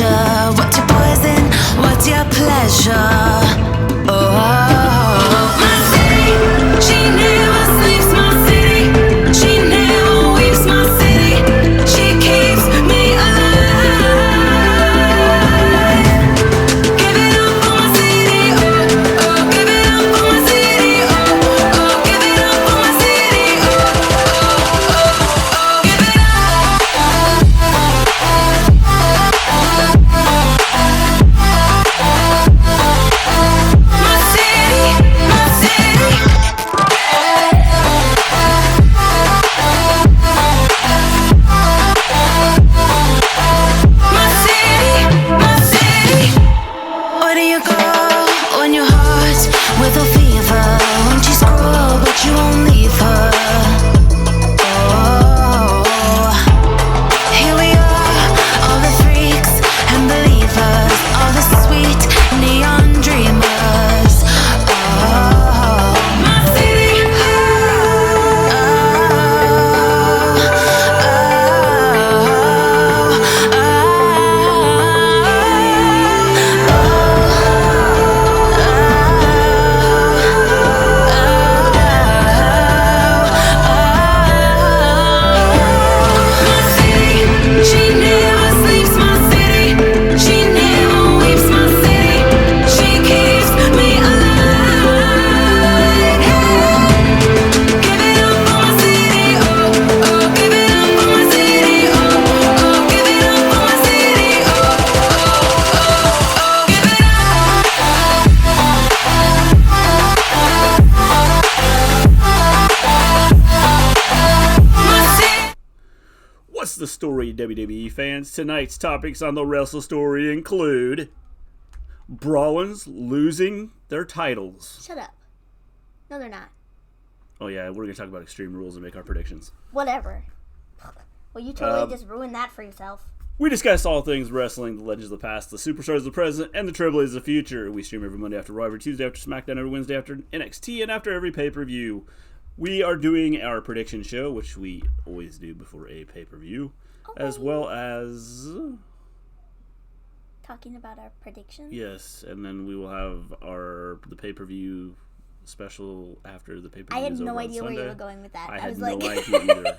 measure? What's your poison? What's your pleasure? Oh, my city, she never sleeps. My city, she never weeps. My city, she keeps me alive. Give it up for my city, oh, oh. Give it up for my city, oh, oh. Give it up for my city, oh, oh, oh, oh. Give it the story, WWE fans? Tonight's topics on the Wrestle Story include Brawlins losing their titles. Shut up. No, they're not. Oh yeah, we're going to talk about Extreme Rules and make our predictions. Whatever. Well, you totally just ruined that for yourself. We discuss all things wrestling, the legends of the past, the superstars of the present, and the Triple A's of the future. We stream every Monday after Raw, every Tuesday after SmackDown, every Wednesday after NXT, and after every pay-per-view. We are doing our prediction show, which we always do before a pay-per-view, as well as... talking about our predictions? Yes, and then we will have the pay-per-view special after the pay-per-view. I had no idea where you were going with that. I had was no like... idea either.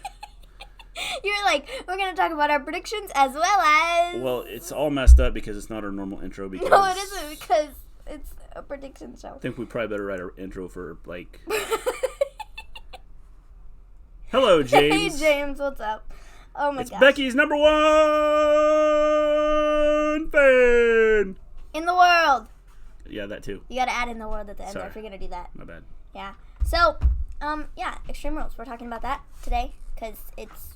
You were like, we're going to talk about our predictions as well as... Well, it's all messed up because it's not our normal intro. Because no, it isn't, because it's a prediction show. I think we probably better write our intro for, like... Hello, James. Hey, James, what's up? Oh my gosh. It's Becky's #1 fan in the world. Yeah, that too. You gotta add in the world at the end Sorry. if you're gonna do that. My bad. Yeah. So, yeah, Extreme Rules. We're talking about that today because it's,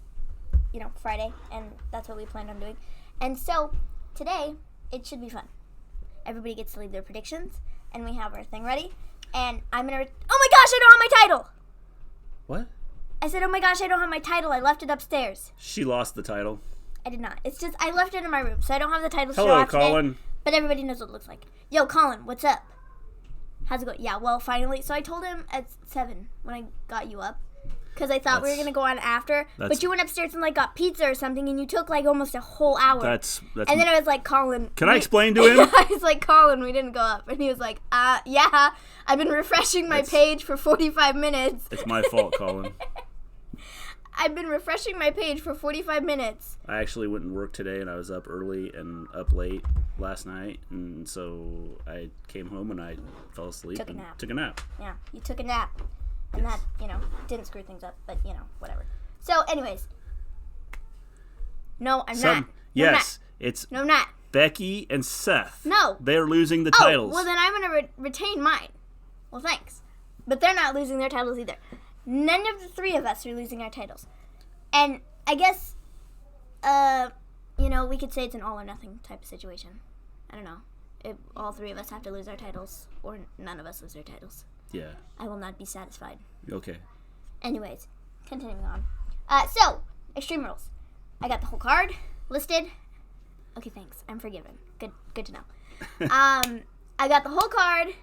Friday, and that's what we planned on doing. And so, today, it should be fun. Everybody gets to leave their predictions, and we have our thing ready. And I'm gonna... oh my gosh, I don't have my title! What? I said, oh my gosh, I don't have my title. I left it upstairs. She lost the title. I did not. It's just, I left it in my room, so I don't have the title Hello, show off Colin. today, but everybody knows what it looks like. Yo, Colin, what's up? How's it going? Yeah, well, finally. So I told him at 7 when I got you up, because I thought we were going to go on after, but you went upstairs and, got pizza or something, and you took, almost a whole hour. That's and then I was like, Colin. Can I explain to him? I was like, Colin, we didn't go up. And he was like, yeah, I've been refreshing my page for 45 minutes. It's my fault, Colin. I've been refreshing my page for 45 minutes. I actually went and worked today, and I was up early and up late last night, and so I came home and I fell asleep. Took a nap. Yeah, you took a nap. And that, didn't screw things up, but, whatever. So, anyways. No, I'm not. Yes, No, I'm not. Becky and Seth. No. They're losing the titles. Well, then I'm going to retain mine. Well, thanks. But they're not losing their titles either. None of the three of us are losing our titles. And I guess, we could say it's an all or nothing type of situation. I don't know. If all three of us have to lose our titles, or none of us lose our titles. Yeah. I will not be satisfied. Okay. Anyways, continuing on. So, Extreme Rules. I got the whole card listed. Okay, thanks. I'm forgiven. Good to know. I got the whole card.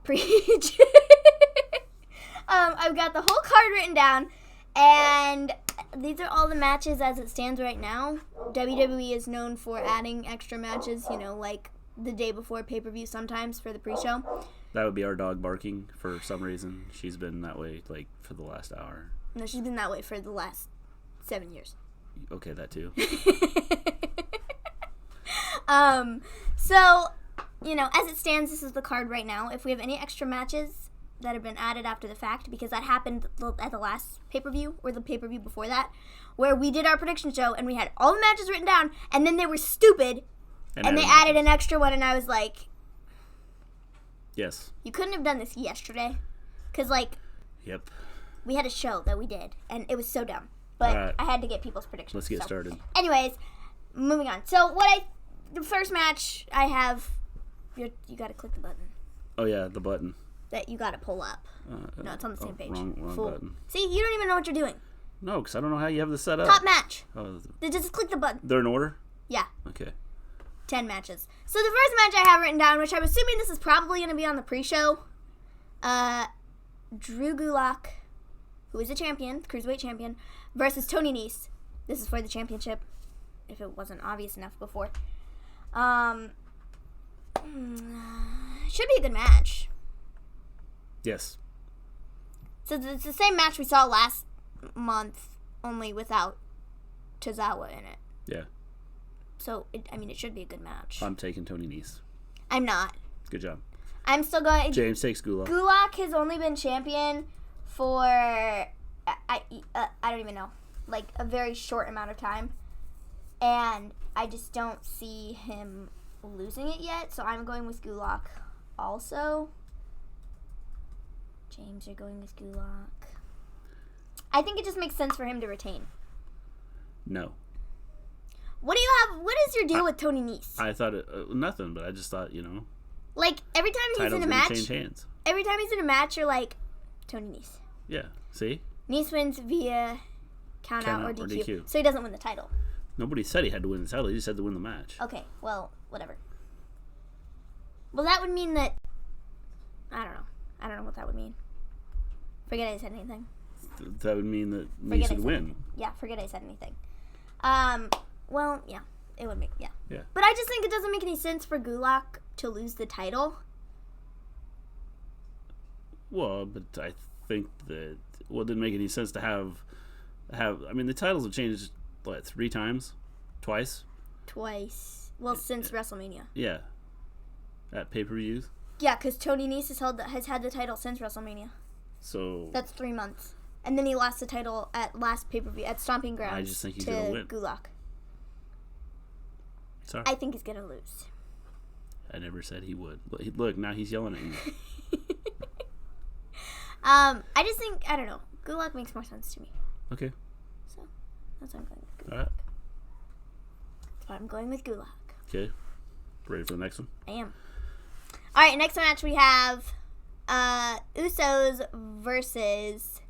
Preach. I've got the whole card written down, and these are all the matches as it stands right now. WWE is known for adding extra matches, like the day before pay-per-view sometimes for the pre-show. That would be our dog barking for some reason. She's been that way, like, for the last hour. No, she's been that way for the last 7 years. Okay, that too. So, as it stands, this is the card right now. If we have any extra matches that have been added after the fact, because that happened at the last pay-per-view, or the pay-per-view before that, where we did our prediction show, and we had all the matches written down, and then they were stupid, and they added an extra one, and I was like... Yes. You couldn't have done this yesterday, because, Yep. we had a show that we did, and it was so dumb. But All right. I had to get people's predictions. Let's get started. Anyways, moving on. So, the first match I have... You got to click the button. Oh, yeah, the button. That you got to pull up. No, it's on the same page. Wrong button. See, you don't even know what you're doing. No, because I don't know how you have this set up. Top match. Oh, Just click the button. they're in order? Yeah. Okay. 10 matches. So the first match I have written down, which I'm assuming this is probably going to be on the pre-show, Drew Gulak, who is a champion, Cruiserweight champion, versus Tony Nese. This is for the championship, if it wasn't obvious enough before. Should be a good match. Yes. So it's the same match we saw last month, only without Cesaro in it. Yeah. So, it should be a good match. I'm taking Tony Nese. I'm not. Good job. I'm still going... James takes Gulak. Gulak has only been champion for... I don't even know. Like, a very short amount of time. And I just don't see him losing it yet. So I'm going with Gulak also. James, you're going with Gulak. I think it just makes sense for him to retain. No. What is your deal with Tony Nese? I thought nothing, but I just thought, Like, every time he's in a match... change hands. Every time he's in a match, you're like, Tony Nese. Yeah. See? Nese wins via count out or DQ. So he doesn't win the title. Nobody said he had to win the title. He just had to win the match. Okay, well, whatever. Well, that would mean that... I don't know. I don't know what that would mean. Forget I said anything. That would mean that Nese would win. Yeah, forget I said anything. Well, yeah. It would make... Yeah. Yeah. But I just think it doesn't make any sense for Gulak to lose the title. Well, but I think that... Well, it didn't make any sense to have... I mean, the titles have changed, what, 3 times? Twice? Twice. Well, since WrestleMania. Yeah. At pay-per-views. Yeah, because Tony Nese has had the title since WrestleMania. So... That's 3 months. And then he lost the title at last pay-per-view, at Stomping Grounds. I just think he's going to win. Gulak. Sorry. I think he's going to lose. I never said he would. Look, now he's yelling at you. I just think, I don't know. Gulak makes more sense to me. Okay. So, that's why I'm going with Gulak. All right. That's why I'm going with Gulak. Okay. Ready for the next one? I am. All right, next match we have Usos versus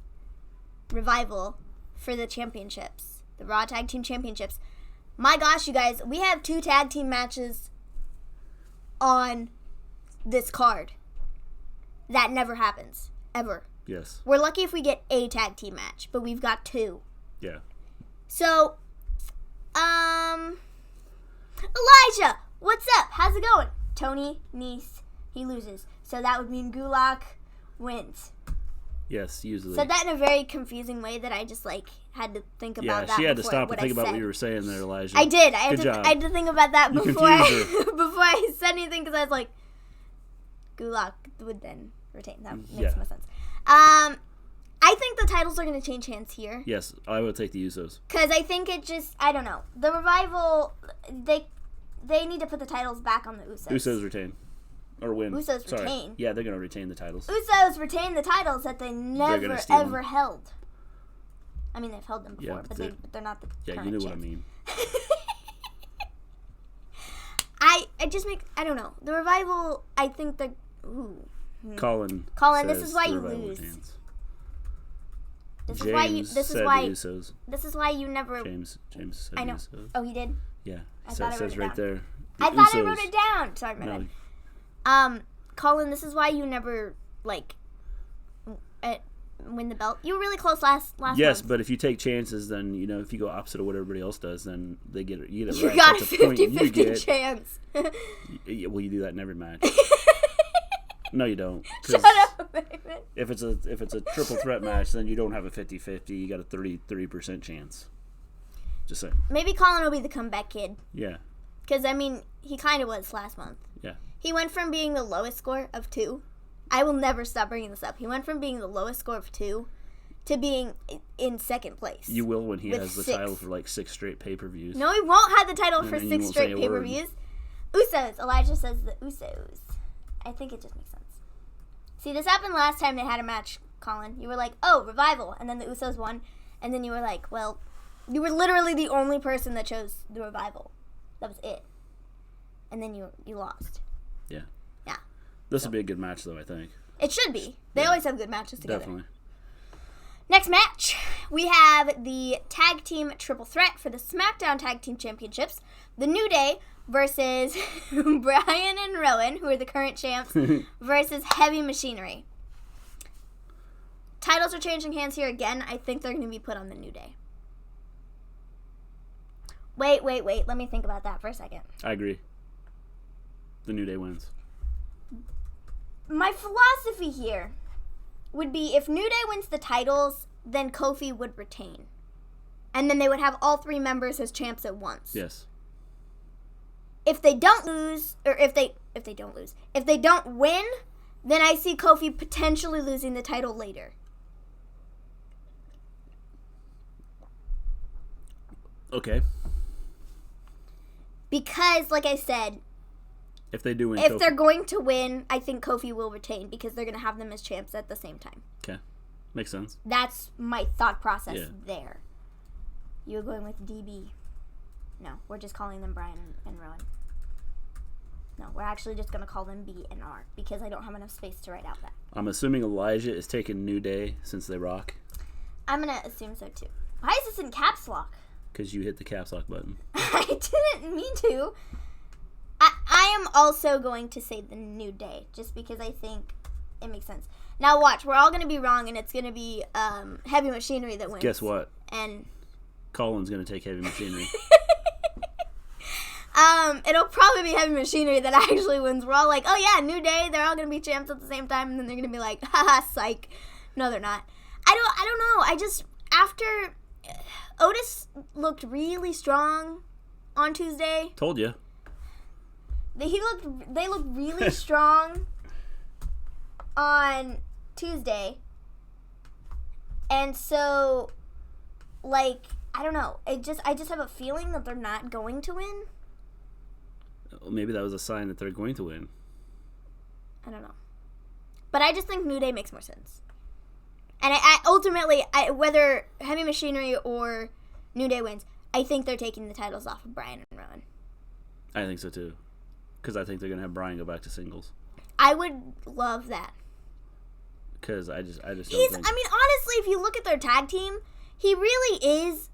Revival for the championships. The Raw Tag Team Championships. My gosh, you guys, we have 2 tag team matches on this card. That never happens. Ever. Yes. We're lucky if we get a tag team match, but we've got 2. Yeah. So, Elijah, what's up? How's it going? Tony Nese, he loses. So that would mean Gulak wins. Yes, usually. Said that in a very confusing way that I just, had to think about that. Yeah, she had to stop and think about what you were saying there, Elijah. I did. I had to think about that before I said anything, because I was like, Gulak would then retain. That makes more sense. I think the titles are going to change hands here. Yes, I would take the Usos. Because I think it just, I don't know. The Revival, they need to put the titles back on the Usos. Usos retain. Or win. Usos retain. Yeah, they're going to retain the titles. Usos retain the titles that they never, ever held. I mean, they've held them before, but they're not the current you knew champs. what I mean. I don't know. The Revival, I think they're... Ooh. Colin, this is why you lose. This is why you never... James said I know. Usos. Oh, he did? Yeah. I thought I wrote it right down. there. I thought I wrote it down. Sorry, my bad. Colin, this is why you never, win the belt. You were really close last Yes, month. but if you take chances, then, if you go opposite of what everybody else does, then you get it You right. got a That's the point you 50-50 chance. Well, you do that in every match. No, you don't. Shut up, Maven. If it's a triple threat match, then you don't have a 50-50. You got a 33% chance. Just saying. Maybe Colin will be the comeback kid. Yeah. Because, he kind of was last month. Yeah. He went from being the lowest score of 2. I will never stop bringing this up. He went from being the lowest score of 2 to being in second place. You will when he With has the 6. title for 6 straight pay-per-views. No, he won't have the title for And you 6 won't straight say a pay-per-views. Usos. Elijah says the Usos. I think it just makes sense. See, this happened last time they had a match, Colin. You were like, oh, Revival. And then the Usos won. And then you were like, well, you were literally the only person that chose the Revival. That was it. And then you lost. Yeah. Yeah. This will be a good match, though, I think. It should be. They always have good matches together. Definitely. Next match, we have the Tag Team Triple Threat for the SmackDown Tag Team Championships. The New Day versus Bryan and Rowan, who are the current champs, versus Heavy Machinery. Titles are changing hands here again. I think they're going to be put on the New Day. Wait. Let me think about that for a second. I agree. The New Day wins. My philosophy here would be if New Day wins the titles, then Kofi would retain. And then they would have all 3 members as champs at once. Yes. If they don't lose, or if they don't win, then I see Kofi potentially losing the title later. Okay. Because, like I said, If they do win, if Kofi. they're going to win, I think Kofi will retain because they're going to have them as champs at the same time. Okay. Makes sense. That's my thought process Yeah. there. You're going with DB. No, we're just calling them Bryan and Rowan. No, we're actually just going to call them B and R because I don't have enough space to write out that. I'm assuming Elijah is taking New Day since they rock. I'm going to assume so too. Why is this in caps lock? Because you hit the caps lock button. I didn't mean to. I am also going to say the New Day just because I think it makes sense. Now watch, we're all going to be wrong and it's going to be Heavy Machinery that wins. Guess what? And Colin's going to take Heavy Machinery. it'll probably be Heavy Machinery that actually wins. We're all like, oh yeah, New Day, they're all going to be champs at the same time, and then they're going to be like, haha, psych. No, they're not. I don't know. After Otis looked really strong on Tuesday. Told you. They looked really strong on Tuesday. And so, I don't know. I just have a feeling that they're not going to win. Well, maybe that was a sign that they're going to win. I don't know. But I just think New Day makes more sense. And I ultimately, whether Heavy Machinery or New Day wins, I think they're taking the titles off of Bryan and Rowan. I think so too. Because I think they're going to have Bryan go back to singles. I would love that. Because I just don't think... Honestly, if you look at their tag team, he really is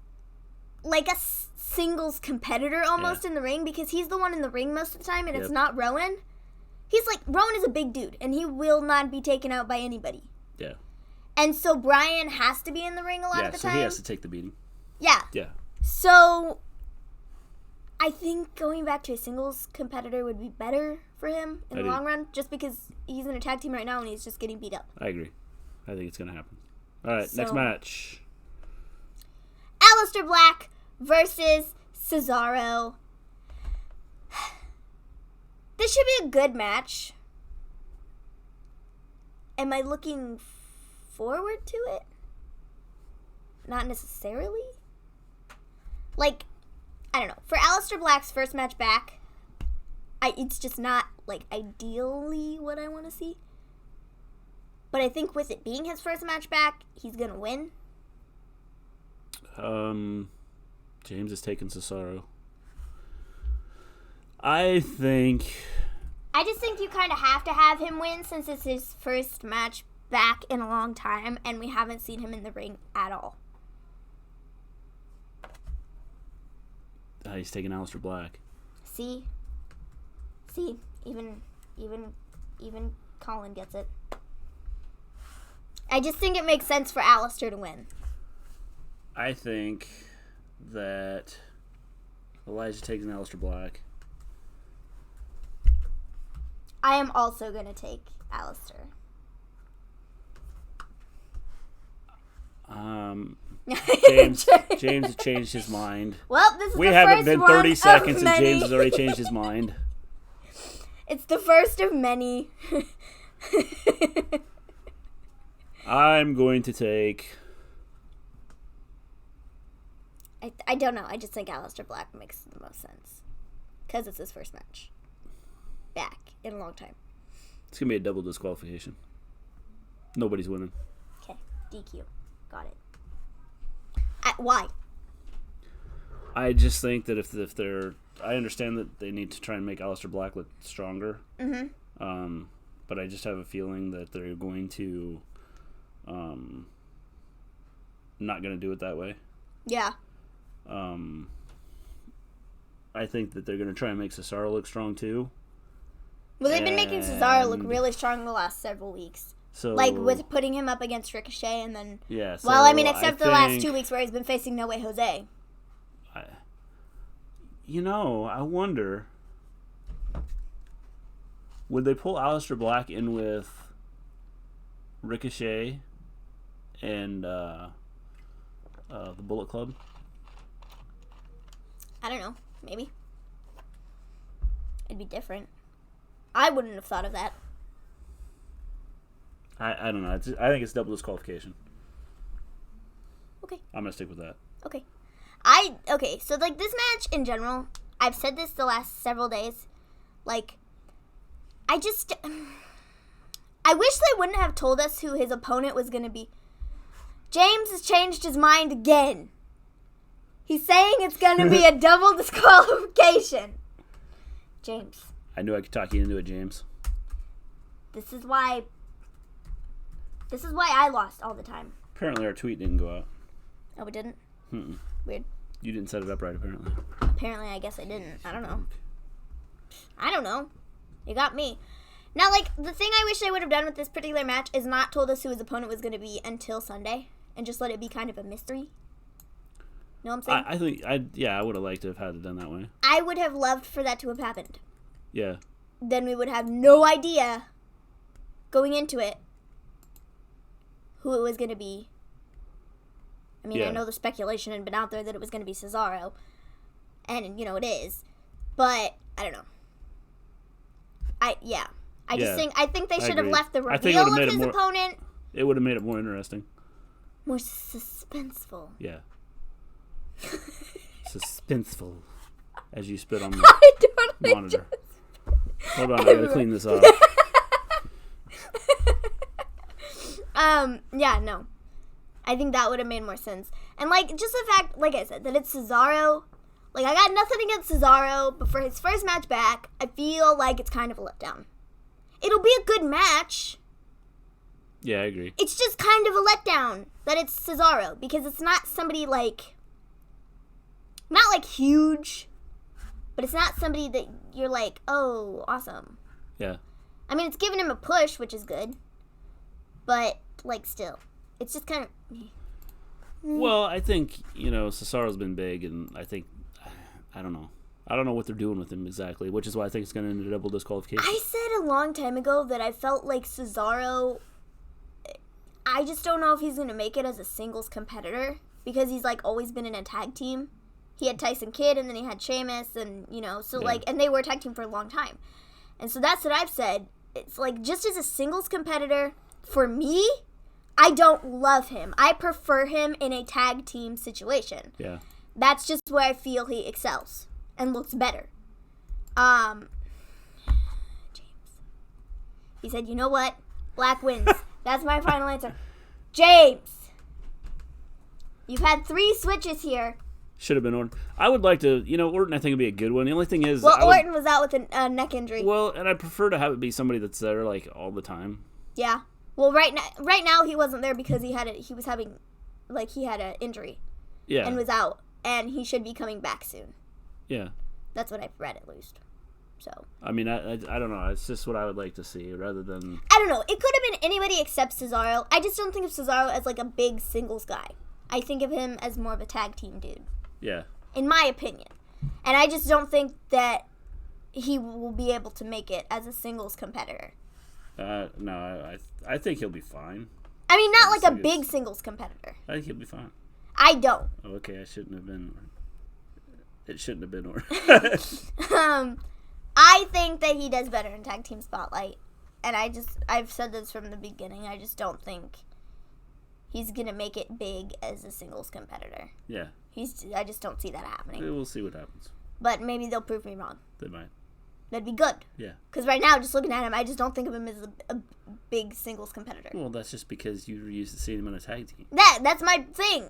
like a singles competitor almost in the ring because he's the one in the ring most of the time and it's not Rowan. Rowan is a big dude and he will not be taken out by anybody. Yeah. And so Bryan has to be in the ring a lot of the time. Yeah, so he has to take the beating. Yeah. Yeah. So I think going back to a singles competitor would be better for him in the long run just because he's in a tag team right now and he's just getting beat up. I agree. I think it's going to happen. All right, next match. Aleister Black versus Cesaro. This should be a good match. Am I looking forward to it? Not necessarily. I don't know. For Aleister Black's first match back, it's just not, ideally what I want to see. But I think with it being his first match back, he's going to win. James is taking Cesaro. I just think you kind of have to have him win since it's his first match back in a long time and we haven't seen him in the ring at all. He's taking Aleister Black. See, even Colin gets it. I just think it makes sense for Aleister to win. I think that Elijah takes an Aleister Black. I am also going to take Aleister. James has changed his mind. Well, this is We the haven't first been one 30 of seconds and many. James has already changed his mind. It's the first of many. I'm going to take... I don't know. I just think Aleister Black makes the most sense. Because it's his first match. Back in a long time. It's going to be a double disqualification. Nobody's winning. Okay. DQ. Got it. Why? I just think that if they're... I understand that they need to try and make Aleister Black look stronger. Mm-hmm. But I just have a feeling that they're going to... not going to do it that way. Yeah. I think that they're going to try and make Cesaro look strong too. Well, they've been making Cesaro look really strong the last several weeks. So, Like, with putting him up against Ricochet and then... Yeah. So well, I mean, except I the last think- 2 weeks where he's been facing No Way Jose. I wonder... Would they pull Aleister Black in with Ricochet and the Bullet Club? I don't know. Maybe. It'd be different. I wouldn't have thought of that. I don't know. I think it's double disqualification. Okay. I'm going to stick with that. Okay. Okay, so, like, this match in general, I've said this the last several days, like, I wish they wouldn't have told us who his opponent was going to be. James has changed his mind again. He's saying it's going to be a double disqualification. James. I knew I could talk you into it, James. This is why I lost all the time. Apparently our tweet didn't go out. Oh, it didn't? Mm-mm. Weird. You didn't set it up right, apparently. Apparently, I guess I didn't. I don't know. You got me. Now, like, the thing I wish they would have done with this particular match is not told us who his opponent was going to be until Sunday, and just let it be kind of a mystery. You know what I'm saying? I would have liked to have had it done that way. I would have loved for that to have happened. Yeah. Then we would have no idea going into it who it was going to be. I mean, Yeah. I know the speculation had been out there that it was going to be Cesaro, and, it is. But, I don't know. I think they should have agree. left the I think it reveal would've of made it his more- opponent It would have made it more interesting. more suspenseful. Yeah. Suspenseful. As you spit on the I totally monitor. Hold on, I gotta clean this off. Yeah, no. I think that would have made more sense. And, like, just the fact, like I said, that it's Cesaro. Like, I got nothing against Cesaro, but for his first match back, I feel like it's kind of a letdown. It'll be a good match. Yeah, I agree. It's just kind of a letdown that it's Cesaro, because it's not somebody, like, not, like, huge, but it's not somebody that you're like, oh, awesome. Yeah. I mean, it's giving him a push, which is good, but, like, still. It's just kind of... Well, I think, Cesaro's been big, and I think, I don't know. I don't know what they're doing with him exactly, which is why I think it's going to end in a double disqualification. I said a long time ago that I felt like Cesaro, I just don't know if he's going to make it as a singles competitor, because he's, like, always been in a tag team. He had Tyson Kidd, and then he had Sheamus, and, so, Yeah. like, and they were a tag team for a long time. And so that's what I've said. It's, like, just as a singles competitor, for me, I don't love him. I prefer him in a tag team situation. Yeah. That's just where I feel he excels and looks better. James. He said, you know what? Black wins. That's my final answer. James. You've had 3 switches here. Should have been Orton. I would like to, Orton I think would be a good one. The only thing is... Well, Orton was out with a neck injury. Well, and I prefer to have it be somebody that's there, like, all the time. Yeah. Well, right now he wasn't there because he had an injury. Yeah. And was out. And he should be coming back soon. Yeah. That's what I've read at least. So I mean, I don't know. It's just what I would like to see, rather than... I don't know. It could have been anybody except Cesaro. I just don't think of Cesaro as like a big singles guy. I think of him as more of a tag team dude. Yeah. In my opinion. And I just don't think that he will be able to make it as a singles competitor. No, I think he'll be fine. I mean, not like a big singles competitor. I think he'll be fine. I don't. Okay, I shouldn't have been... It shouldn't have been... I think that he does better in Tag Team Spotlight. And I've said this from the beginning. I just don't think he's going to make it big as a singles competitor. Yeah. I just don't see that happening. We'll see what happens. But maybe they'll prove me wrong. They might. That'd be good. Yeah. Because right now, just looking at him, I just don't think of him as a big singles competitor. Well, that's just because you're used to seeing him on a tag team. That's my thing.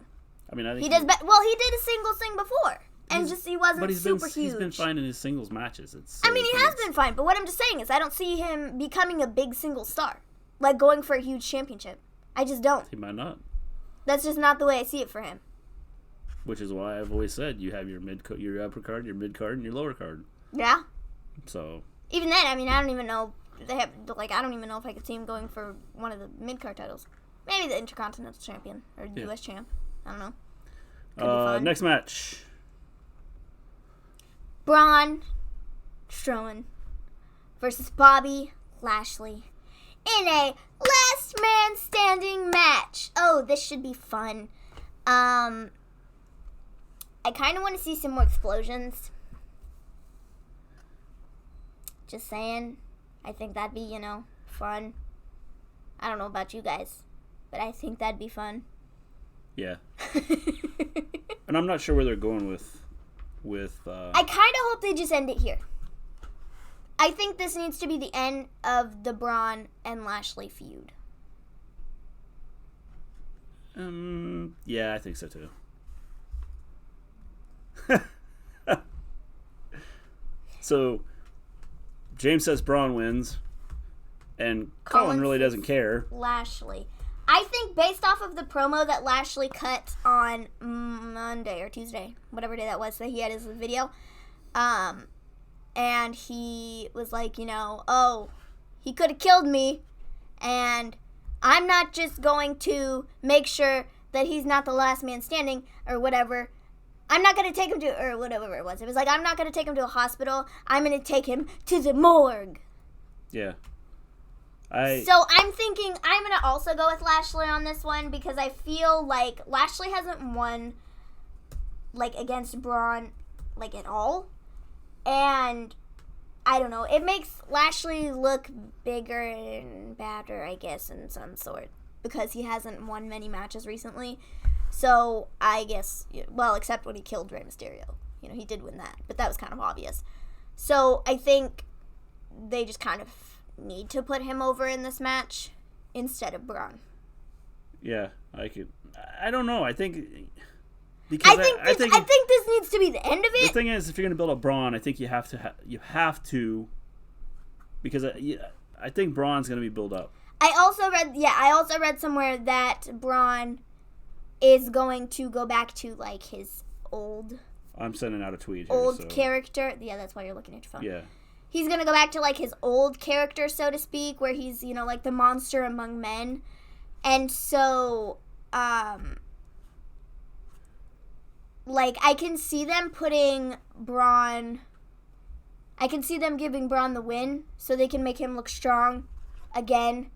I mean, I think he does. Well, he did a singles thing before, and he wasn't but super huge. He's been fine in his singles matches. I mean, he has been fine, but what I'm just saying is, I don't see him becoming a big single star, like going for a huge championship. I just don't. He might not. That's just not the way I see it for him. Which is why I've always said you have your upper card, your mid card, and your lower card. Yeah. So. Even then, I mean, I don't even know. I don't even know if I could see him going for one of the mid card titles. Maybe the Intercontinental Champion or U.S. Champ. I don't know. Could be fun. Next match. Braun Strowman versus Bobby Lashley in a last man standing match. Oh, this should be fun. I kind of want to see some more explosions. Just saying. I think that'd be, fun. I don't know about you guys, but I think that'd be fun. Yeah. And I'm not sure where they're going with I kind of hope they just end it here. I think this needs to be the end of the Braun and Lashley feud. Yeah, I think so too. So, James says Braun wins, and Colin really doesn't care. Lashley. I think based off of the promo that Lashley cut on Monday or Tuesday, whatever day that was, that he had his video, and he was like, oh, he could have killed me, and I'm not just going to make sure that he's not the last man standing, or whatever. I'm not going to take him to, or whatever it was. It was like, I'm not going to take him to a hospital. I'm going to take him to the morgue. Yeah. So I'm thinking I'm going to also go with Lashley on this one because I feel like Lashley hasn't won, against Braun, at all. And I don't know. It makes Lashley look bigger and badder, I guess, in some sort. Because he hasn't won many matches recently. So, I guess, well, except when he killed Rey Mysterio. He did win that. But that was kind of obvious. So, I think they just kind of need to put him over in this match instead of Braun. Yeah, I don't know. I think... Because I think this needs to be the end of it. The thing is, if you're going to build a Braun, I think you have to... Because I think Braun's going to be built up. I also read somewhere that Braun is going to go back to his old. I'm sending out a tweet here. Old character. Yeah, that's why you're looking at your phone. Yeah. He's gonna go back to his old character, so to speak, where he's the monster among men, and so I can see them putting Braun. I can see them giving Braun the win, so they can make him look strong again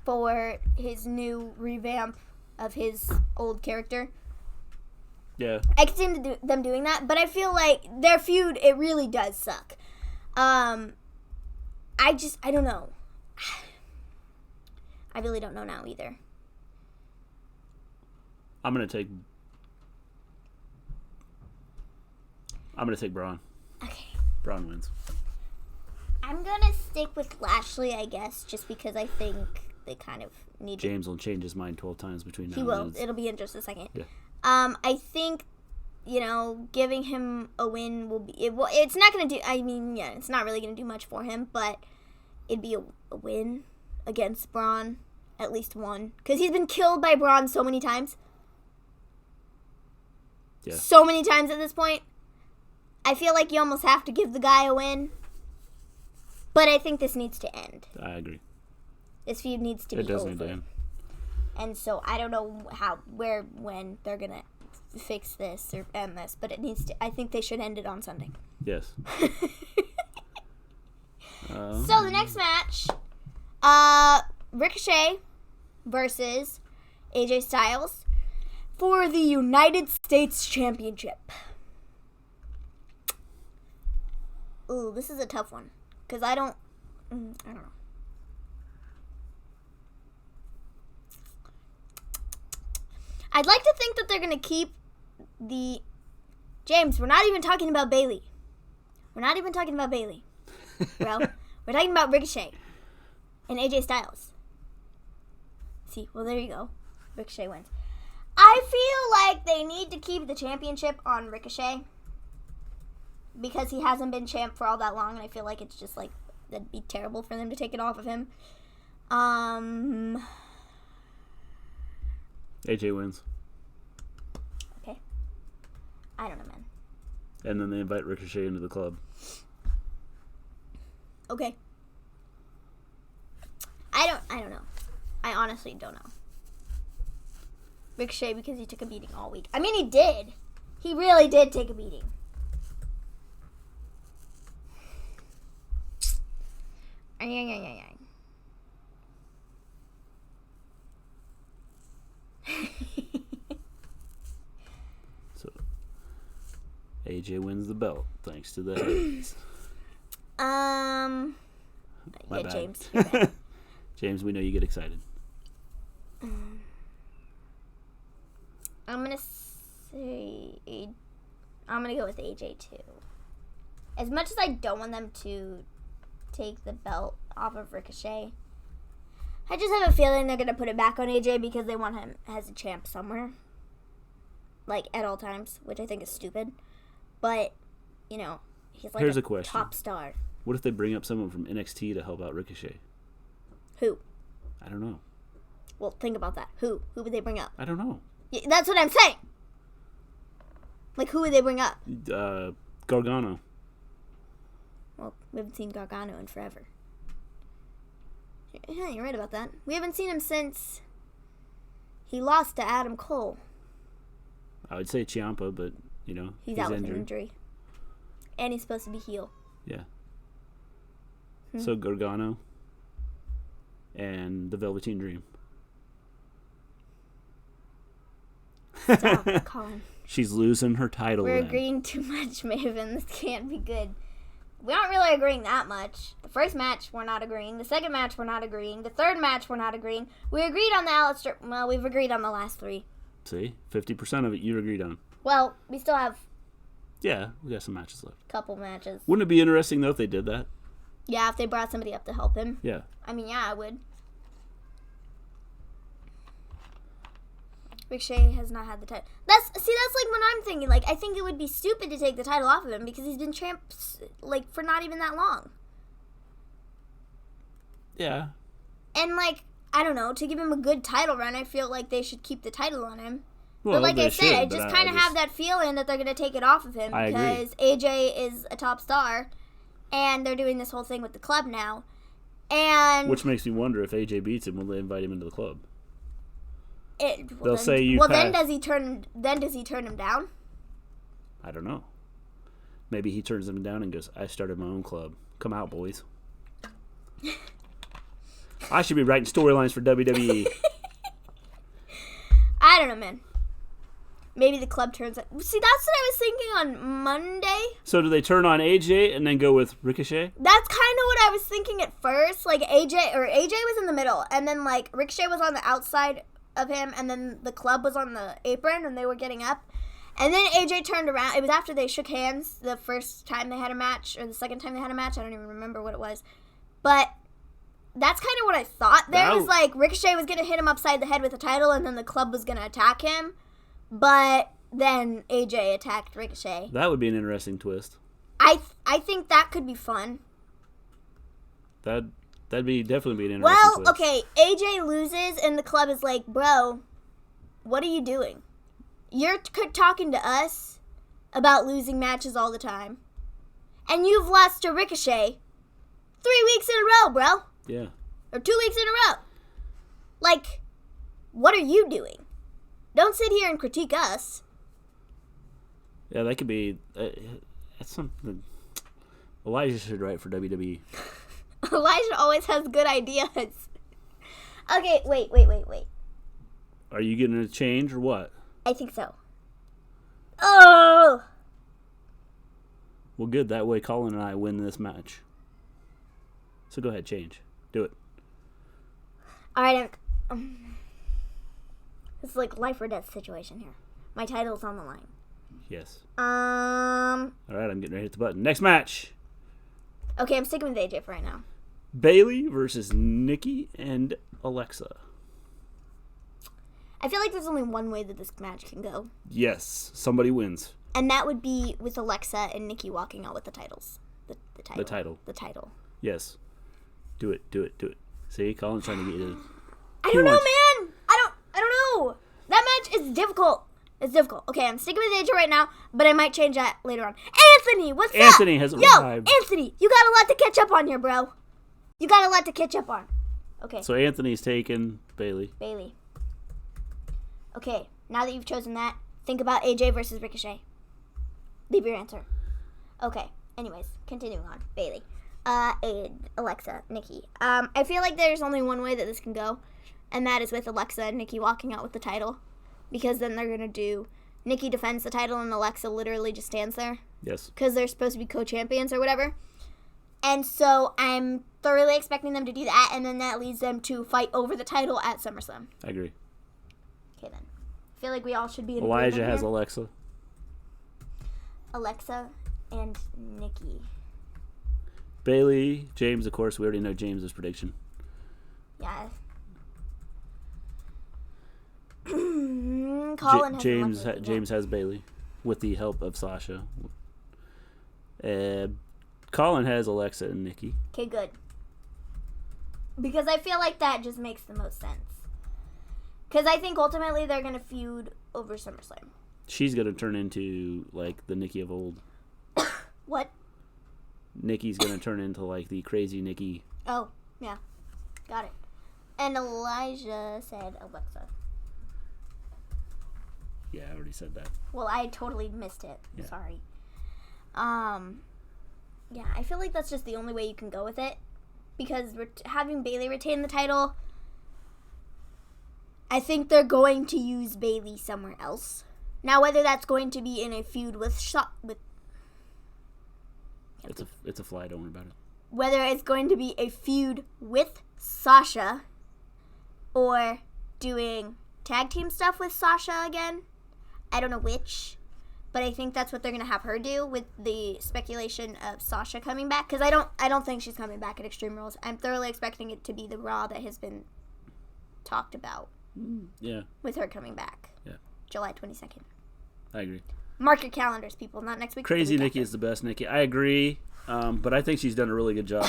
for his new revamp of his old character. Yeah. I can see them doing that, but I feel like their feud, it really does suck. I don't know. I really don't know now either. I'm gonna take Braun. Okay. Braun wins. I'm gonna stick with Lashley, I guess, just because I think they kind of need James will change his mind 12 times between now He and will. then. It'll be in just a second. Yeah. I think, giving him a win will be... it's not going to do... it's not really going to do much for him, but it'd be a win against Braun. At least one. Because he's been killed by Braun so many times. Yeah. So many times at this point. I feel like you almost have to give the guy a win. But I think this needs to end. I agree. This feud needs to be It does over. need to end. And so I don't know how, where, when they're gonna fix this or end this, but it needs to. I think they should end it on Sunday. Yes. So the next match, Ricochet versus AJ Styles for the United States Championship. Ooh, this is a tough one because I don't know. I'd like to think that they're gonna keep the James. We're not even talking about Bayley. Bro. We're talking about Ricochet and AJ Styles. See, well, there you go. Ricochet wins. I feel like they need to keep the championship on Ricochet because he hasn't been champ for all that long, and I feel like it's just like that'd be terrible for them to take it off of him. AJ wins. Okay. I don't know, man. And then they invite Ricochet into the club. Okay. I don't know. I honestly don't know. Ricochet, because he took a beating all week. I mean, he did. He really did take a beating. So AJ wins the belt thanks to the heads. My yeah, bad. James. You're bad. James, we know you get excited. I'm gonna go with AJ too. As much as I don't want them to take the belt off of Ricochet, I just have a feeling they're gonna put it back on AJ because they want him as a champ somewhere, like at all times, which I think is stupid. But you know, he's like Here's a a question. top star. What if they bring up someone from NXT to help out Ricochet? Who? I don't know. Well, think about that. Who would they bring up? I don't know. That's what I'm saying. Like, who would they bring up? Gargano. Well, we haven't seen Gargano in forever. Yeah, you're right about that. We haven't seen him since he lost to Adam Cole. I would say Ciampa, but, you know, He's out with injured. an injury. And he's supposed to be heel. Yeah. So Gargano and the Velveteen Dream. Stop, Colin. She's losing her title. We're then. agreeing too much, Maven. This can't be good. We aren't really agreeing that much. The first match, we're not agreeing. The second match, we're not agreeing. The third match, we're not agreeing. We agreed on the Aleister. Well, we've agreed on the last three. See? 50% of it you agreed on. Well, we still have Yeah, we got some matches left. a couple matches. Wouldn't it be interesting, though, if they did that? Yeah, if they brought somebody up to help him. Yeah. I mean, yeah, I would. Ricochet has not had the title. That's like what I'm thinking. Like, I think it would be stupid to take the title off of him because he's been champ, like, for not even that long. Yeah. And, like, I don't know, to give him a good title run, I feel like they should keep the title on him. Well, but like they I said, I should, but just kind of have that feeling that they're going to take it off of him I agree. because AJ is a top star, and they're doing this whole thing with the club now. And Which makes me wonder if AJ beats him, will they invite him into the club? They'll say you then passed. does he turn him down? I don't know. Maybe he turns them down and goes, I started my own club. Come out, boys. I should be writing storylines for WWE. I don't know, man. Maybe the club turns up. See, that's what I was thinking on Monday. So do they turn on AJ and then go with Ricochet? That's kind of what I was thinking at first. Like, AJ was in the middle, and then, like, Ricochet was on the outside of him, and then the club was on the apron, and they were getting up. And then AJ turned around. It was after they shook hands the first time they had a match, or the second time they had a match. I don't even remember what it was. But that's kind of what I thought there. That Was like, Ricochet was going to hit him upside the head with the title, and then the club was going to attack him. But then AJ attacked Ricochet. That would be an interesting twist. I think that could be fun. That'd definitely be an interesting twist. Okay, AJ loses, and the club is like, bro, what are you doing? You're talking to us about losing matches all the time. And you've lost to Ricochet 3 row, bro. Yeah. Or 2 weeks in a row. Like, what are you doing? Don't sit here and critique us. Yeah, that could be... that's something... Elijah should write for WWE. Elijah always has good ideas. Okay, wait. Are you getting a change or what? I think so. Oh! Well, good. That way Colin and I win this match. So go ahead, change. Do it. Alright, it's like life or death situation here. My title's on the line. Yes. Okay, Alright, I'm getting ready to hit the button. Next match. I'm sticking with AJ for right now. Bayley versus Nikki and Alexa. I feel like there's only one way that this match can go. Yes. Somebody wins. And that would be with Alexa and Nikki walking out with the titles. The title. The title. Yes. Do it. See, Colin's trying to get you to... I don't know, man. I don't know. That match is difficult. It's difficult. Okay, I'm sticking with AJ right now, but I might change that later on. Anthony, what's up? Anthony has arrived. Yo, Anthony, you got a lot to catch up on here, bro. You got a lot to catch up on. Okay. So Anthony's taking Bayley. Okay, now that you've chosen that, think about AJ versus Ricochet. Leave your answer. Okay, anyways, continuing on. Bayley. Alexa, Nikki. I feel like there's only one way that this can go, and that is with Alexa and Nikki walking out with the title. Because then they're going to do... Nikki defends the title and Alexa literally just stands there. Yes. Because they're supposed to be co-champions or whatever. And so I'm thoroughly expecting them to do that, and then that leads them to fight over the title at SummerSlam. I agree. Okay, then. I feel like we all should be in Elijah agreement has here. Alexa. Alexa and Nikki. Bayley, James, of course. We already know James's prediction. Yeah. Colin has James has Bayley with the help of Sasha. Colin has Alexa and Nikki. Okay, good. Because I feel like that just makes the most sense. Because I think ultimately they're going to feud over SummerSlam. She's going to turn into, like, the Nikki of old. What? Nikki's going to turn into, like, the crazy Nikki. Oh, yeah. Got it. And Elijah said Alexa. Yeah, I already said that. Well, I totally missed it. Yeah. Sorry. Yeah, I feel like that's just the only way you can go with it. Because having Bayley retain the title, I think they're going to use Bayley somewhere else. Now, whether that's going to be in a feud with It's a fly, don't worry about it. whether it's going to be a feud with Sasha or doing tag team stuff with Sasha again. I don't know which, but I think that's what they're going to have her do with the speculation of Sasha coming back. Because I don't think she's coming back at Extreme Rules. I'm thoroughly expecting it to be the Raw that has been talked about. Yeah. With her coming back. Yeah. July 22nd. I agree. Mark your calendars, people. Not next week. Crazy Nikki is the best Nikki. I agree. But I think she's done a really good job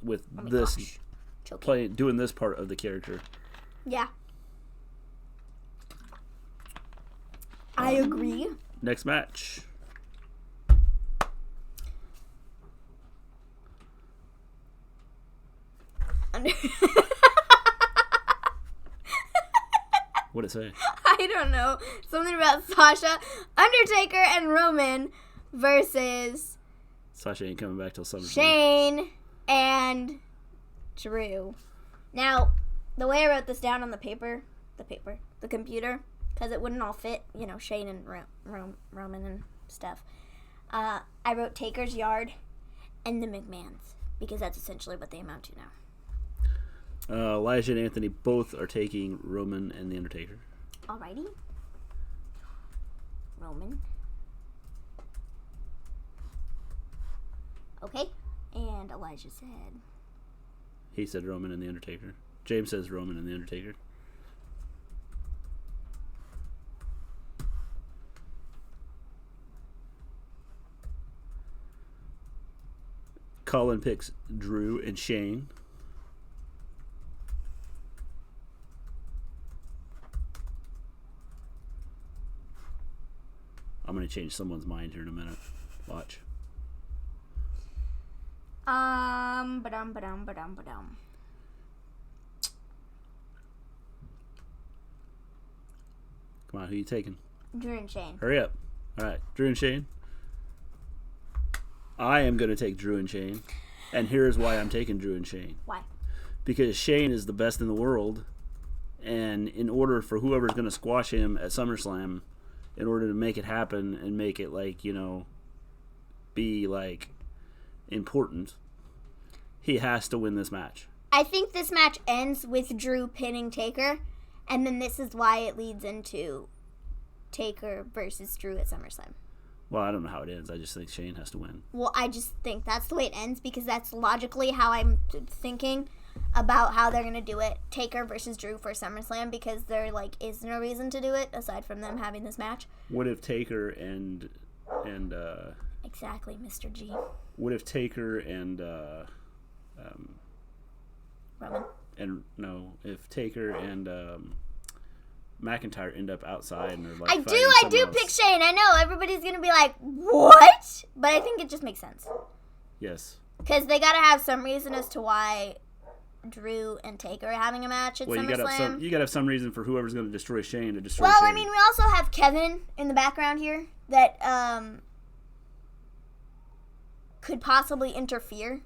with Oh my this gosh. Choking. doing this part of the character. Yeah. I agree. Next match. What'd it say? I don't know. Something about Sasha, Undertaker, and Roman versus Sasha ain't coming back till SummerSlam. Shane and Drew. Now, the way I wrote this down on the computer, because it wouldn't all fit, Shane and Roman and stuff. I wrote Taker's Yard and the McMahons, because that's essentially what they amount to now. Elijah and Anthony both are taking Roman and The Undertaker. Alrighty. Roman. Okay. And Elijah said... He said Roman and The Undertaker. James says Roman and The Undertaker. Colin picks Drew and Shane. I'm going to change someone's mind here in a minute. Watch. Ba-dum. Come on, who you taking? Drew and Shane. Hurry up. All right, Drew and Shane. I am going to take Drew and Shane. And here's why I'm taking Drew and Shane. Why? Because Shane is the best in the world. And in order for whoever's going to squash him at SummerSlam, in order to make it happen and make it, like, you know, be, like, important, he has to win this match. I think this match ends with Drew pinning Taker, and then this is why it leads into Taker versus Drew at SummerSlam. Well, I don't know how it ends. I just think Shane has to win. Well, I just think that's the way it ends because that's logically how I'm thinking about how they're going to do it. Taker versus Drew for SummerSlam because there, like, is no reason to do it aside from them having this match. What if Taker and Exactly, Mr. G. what if Taker and Rowan. if Taker and McIntyre end up outside and they're like I fighting do someone else? pick Shane. I know everybody's going to be like, what? But I think it just makes sense. Yes. Because they got to have some reason as to why Drew and Taker are having a match at Well, SummerSlam. you gotta have some reason for whoever's going to destroy Shane to destroy Well, Shane. I mean, we also have Kevin in the background here that could possibly interfere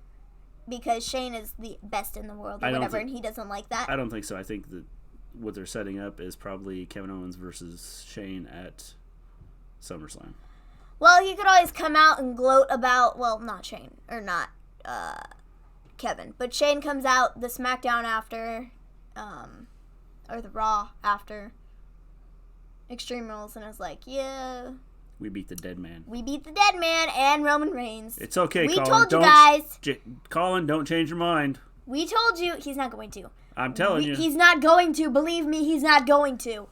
because Shane is the best in the world or whatever, and he doesn't like that. I don't think so. I think that what they're setting up is probably Kevin Owens versus Shane at SummerSlam. Well, he could always come out and gloat about, well, not Shane, or not Kevin, but Shane comes out the SmackDown after, or the Raw after Extreme Rules and is like, yeah, We beat the dead man. we beat the dead man and Roman Reigns. It's okay, We Colin. told you Don't guys. Colin, don't change your mind. We told you. He's not going to. I'm telling you. He's not going to. Believe me, he's not going to.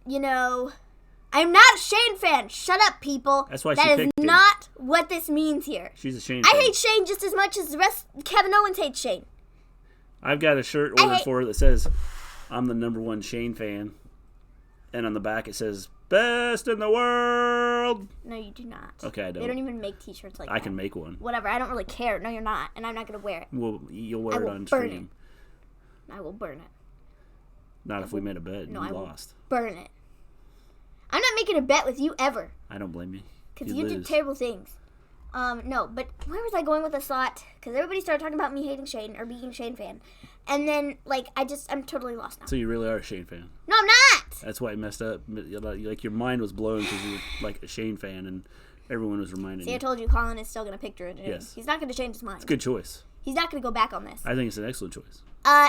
You know, I'm not a Shane fan. Shut up, people. That's why she That is picked him. not what this means here. She's a Shane I fan. hate Shane just as much as the rest. Kevin Owens hates Shane. I've got a shirt ordered for her that says, I'm the #1 Shane fan. And on the back it says, best in the world. No, you do not. Okay, I don't. They don't even make T-shirts like that. I can make one. Whatever. I don't really care. No, you're not, and I'm not gonna wear it. Well, you'll I wear it will on burn stream. I will burn it. Not if we made a bet and No, you I will lost. burn it. I'm not making a bet with you ever. I don't blame you. Because you did terrible things. No, but where was I going with this thought? Because everybody started talking about me hating Shane or being a Shane fan. And then, like, I'm totally lost now. So you really are a Shane fan. No, I'm not! That's why it messed up. Like, your mind was blown because you were, like, a Shane fan and everyone was reminding See, you. I told you Colin is still going to pick Drew. Yes. He's not going to change his mind. It's a good choice. He's not going to go back on this. I think it's an excellent choice.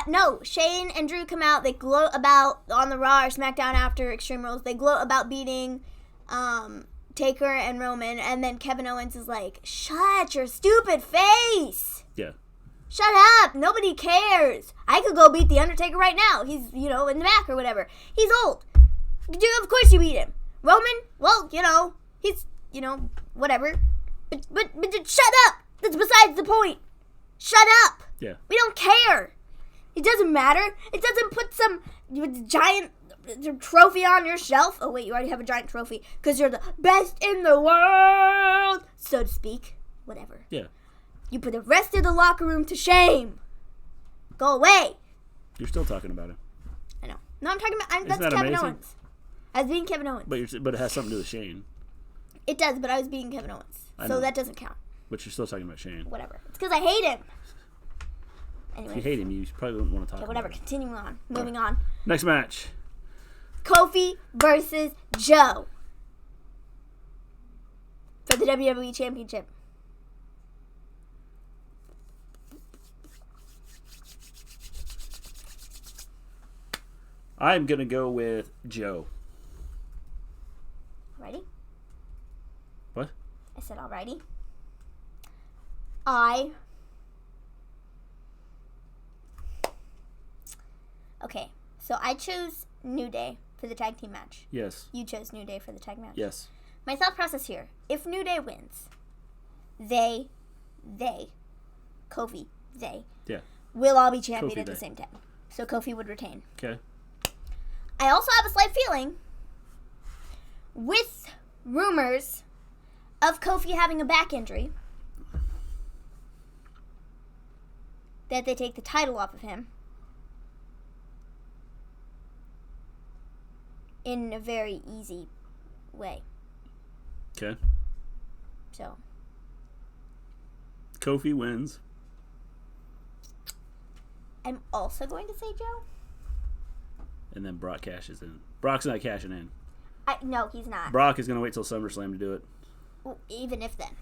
No, Shane and Drew come out. They gloat about, on the Raw or SmackDown after Extreme Rules, they gloat about beating Taker and Roman. And then Kevin Owens is like, shut your stupid face! Yeah. Shut up! Nobody cares! I could go beat The Undertaker right now. He's, in the back or whatever. He's old. Of course you beat him. Roman, well, he's, whatever. But shut up! That's besides the point. Shut up! Yeah. We don't care. It doesn't matter. It doesn't put some giant trophy on your shelf. Oh, wait, you already have a giant trophy because you're the best in the world, so to speak. Whatever. Yeah. You put the rest of the locker room to shame. Go away. You're still talking about him. I know. No, I'm talking about... Isn't that's that Kevin amazing? Owens. I was being Kevin Owens. But it has something to do with Shane. It does, but I was being Kevin Owens. I So know. that doesn't count. But you're still talking about Shane. Whatever. It's because I hate him. If Anyway. you hate him, you probably wouldn't want to talk Okay, whatever. about him. Continuing on. Moving on. Next match. Kofi versus Joe. For the WWE Championship. I'm going to go with Joe. Ready? What? I said alrighty. Okay, so I chose New Day for the tag team match. Yes. You chose New Day for the tag match. Yes. My thought process here, if New Day wins, Kofi, Yeah. will all be champion Kofi at the they. same time. So Kofi would retain. Okay. I also have a slight feeling, with rumors of Kofi having a back injury, that they take the title off of him in a very easy way. Okay. So, Kofi wins. I'm also going to say Joe. And then Brock cashes in. Brock's not cashing in. No, he's not. Brock is going to wait till SummerSlam to do it. Well, even if then.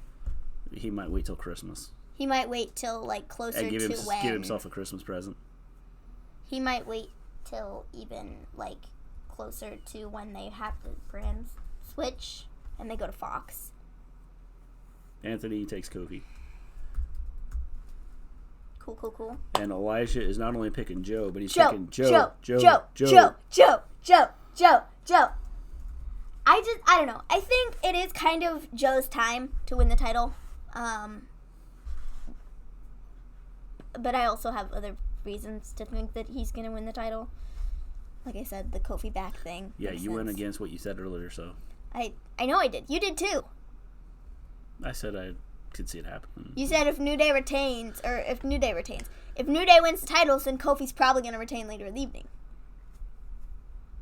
He might wait till Christmas. He might wait till, like, closer And to when... give himself a Christmas present. He might wait till even, like, closer to when they have the brands switch and they go to Fox. Anthony takes Kofi. Cool. And Elijah is not only picking Joe, but he's Joe, picking Joe. I don't know. I think it is kind of Joe's time to win the title. But I also have other reasons to think that he's going to win the title. Like I said, the Kofi back thing. Yeah, you went against what you said earlier, so. I know I did. You did too. I said I could see it happening. You said if New Day retains. If New Day wins the titles, then Kofi's probably going to retain later in the evening.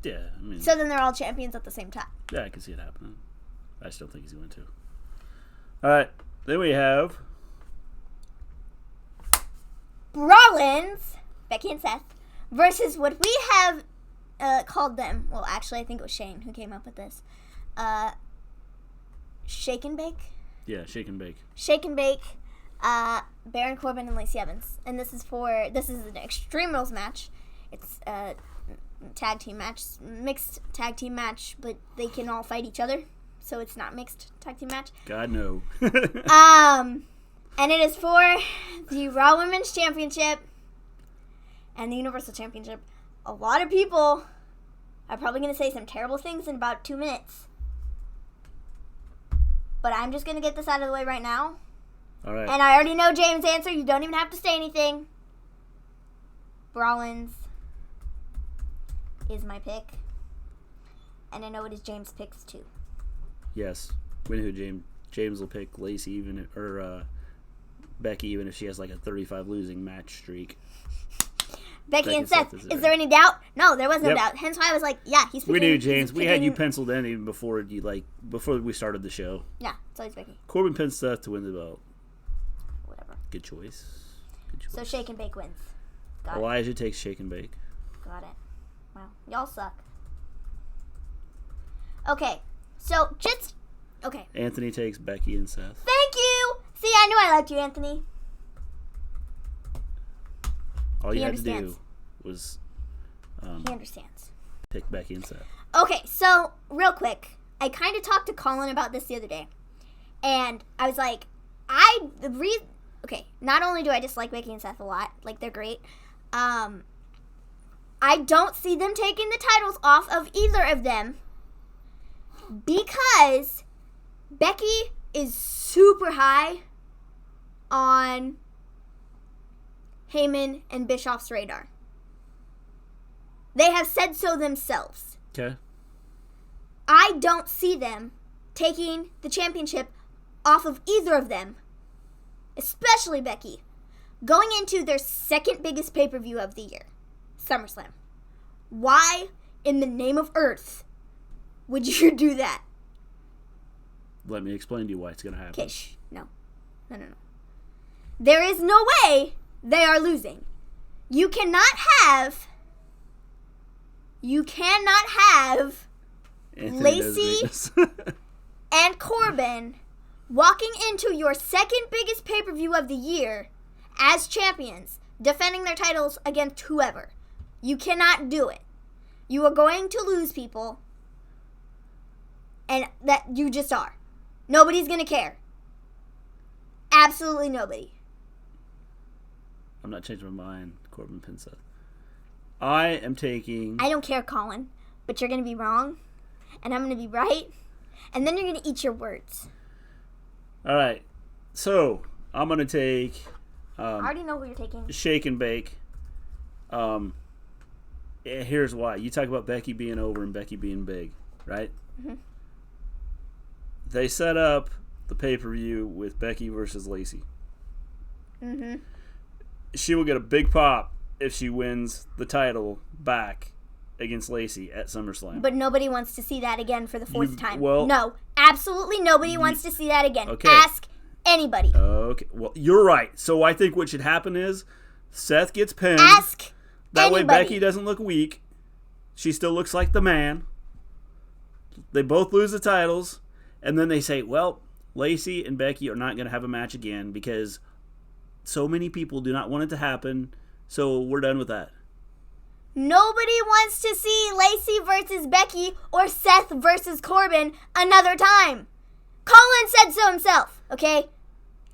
Yeah, I mean. So then they're all champions at the same time. Yeah, I can see it happening. I still think he's going to. All right, then we have Rollins, Becky and Seth, versus what we have called them. Well, actually, I think it was Shane who came up with this. Shake and Bake. Yeah, Shake and Bake. Shake and Bake. Baron Corbin and Lacey Evans, and this is an Extreme Rules match. It's a tag team match, mixed tag team match, but they can all fight each other, so it's not mixed tag team match. God no. And it is for the Raw Women's Championship and the Universal Championship. A lot of people are probably going to say some terrible things in about 2 minutes, but I'm just going to get this out of the way right now. All right. And I already know James' answer. You don't even have to say anything. Rollins is my pick. And I know it is James' picks too. Yes. We know who James will pick Lacey Becky, even if she has like a 35 losing match streak. Becky and Seth. Is there any doubt? No, there was no doubt. Hence why I was like, yeah, he's picking. We knew James. We had you penciled in even before we started the show. Yeah, it's always Becky. Corbin pins Seth to win the belt. Whatever. Good choice. So Shake and Bake wins. Got Elijah takes Shake and Bake. Got it. Wow. Y'all suck. Okay. So okay. Anthony takes Becky and Seth. Thank you. See, I knew I liked you, Anthony. All you had to do was he understands. Pick Becky and Seth. Okay, so real quick, I kind of talked to Colin about this the other day, and I was like, not only do I dislike Becky and Seth a lot, like they're great, I don't see them taking the titles off of either of them because Becky is super high on Heyman and Bischoff's radar. They have said so themselves. Okay. I don't see them taking the championship off of either of them, especially Becky, going into their second biggest pay-per-view of the year, SummerSlam. Why in the name of Earth would you do that? Let me explain to you why it's going to happen. Okay, No. There is no way they are losing. You cannot have Anthony Lacey and Corbin walking into your second biggest pay-per-view of the year as champions, defending their titles against whoever. You cannot do it. You are going to lose people, and that you just are. Nobody's going to care. Absolutely nobody. I'm not changing my mind. Corbin pins Seth. I am taking... I don't care, Colin, but you're going to be wrong, and I'm going to be right, and then you're going to eat your words. All right. So, I'm going to take... I already know who you're taking. Shake and Bake. Here's why. You talk about Becky being over and Becky being big, right? Mm-hmm. They set up the pay-per-view with Becky versus Lacey. Mm-hmm. she will get a big pop if she wins the title back against Lacey at SummerSlam. But nobody wants to see that again for the fourth time. well- no, absolutely nobody wants to see that again. Okay. Ask anybody. Okay, well, you're right. So I think what should happen is Seth gets pinned. Ask That way anybody. Becky doesn't look weak. She still looks like the man. They both lose the titles. And then they say, well, Lacey and Becky are not going to have a match again because so many people do not want it to happen. So we're done with that. Nobody wants to see Lacey versus Becky or Seth versus Corbin another time. Colin said so himself, okay?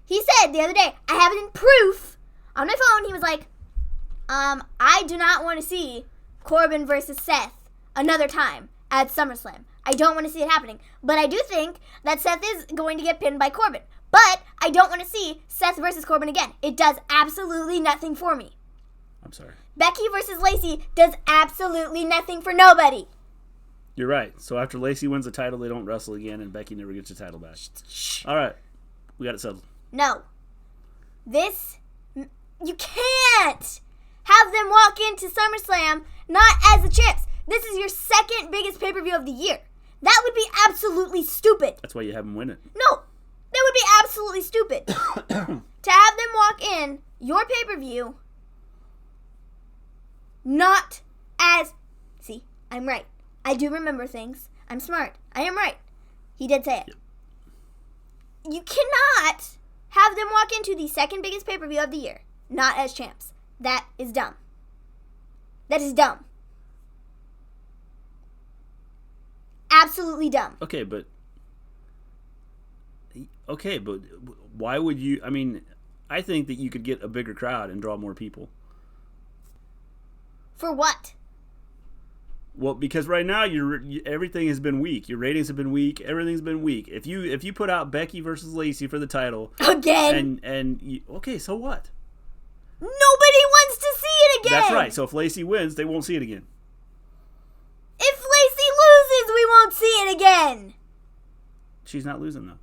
He said the other day, I have it in proof on my phone. He was like, I do not want to see Corbin versus Seth another time at SummerSlam. I don't want to see it happening. But I do think that Seth is going to get pinned by Corbin. But I don't want to see Seth versus Corbin again. It does absolutely nothing for me. I'm sorry. Becky versus Lacey does absolutely nothing for nobody. You're right. So after Lacey wins the title, they don't wrestle again, and Becky never gets the title back. All right. We got it settled. No. You can't have them walk into SummerSlam not as the champs. This is your second biggest pay-per-view of the year. That would be absolutely stupid. That's why you have them win it. No, that would be absolutely stupid. To have them walk in your pay-per-view not as... See, I'm right. I do remember things. I'm smart. I am right. He did say it. Yep. You cannot have them walk into the second biggest pay-per-view of the year not as champs. That is dumb. That is dumb. Absolutely dumb. Okay, but why would you? I mean, I think that you could get a bigger crowd and draw more people. For what? Well, because right now everything has been weak. Your ratings have been weak. Everything's been weak. If you put out Becky versus Lacey for the title again, okay, so what? Nobody wants to see it again. That's right. So if Lacey wins, they won't see it again. If Lacey loses, we won't see it again. She's not losing though.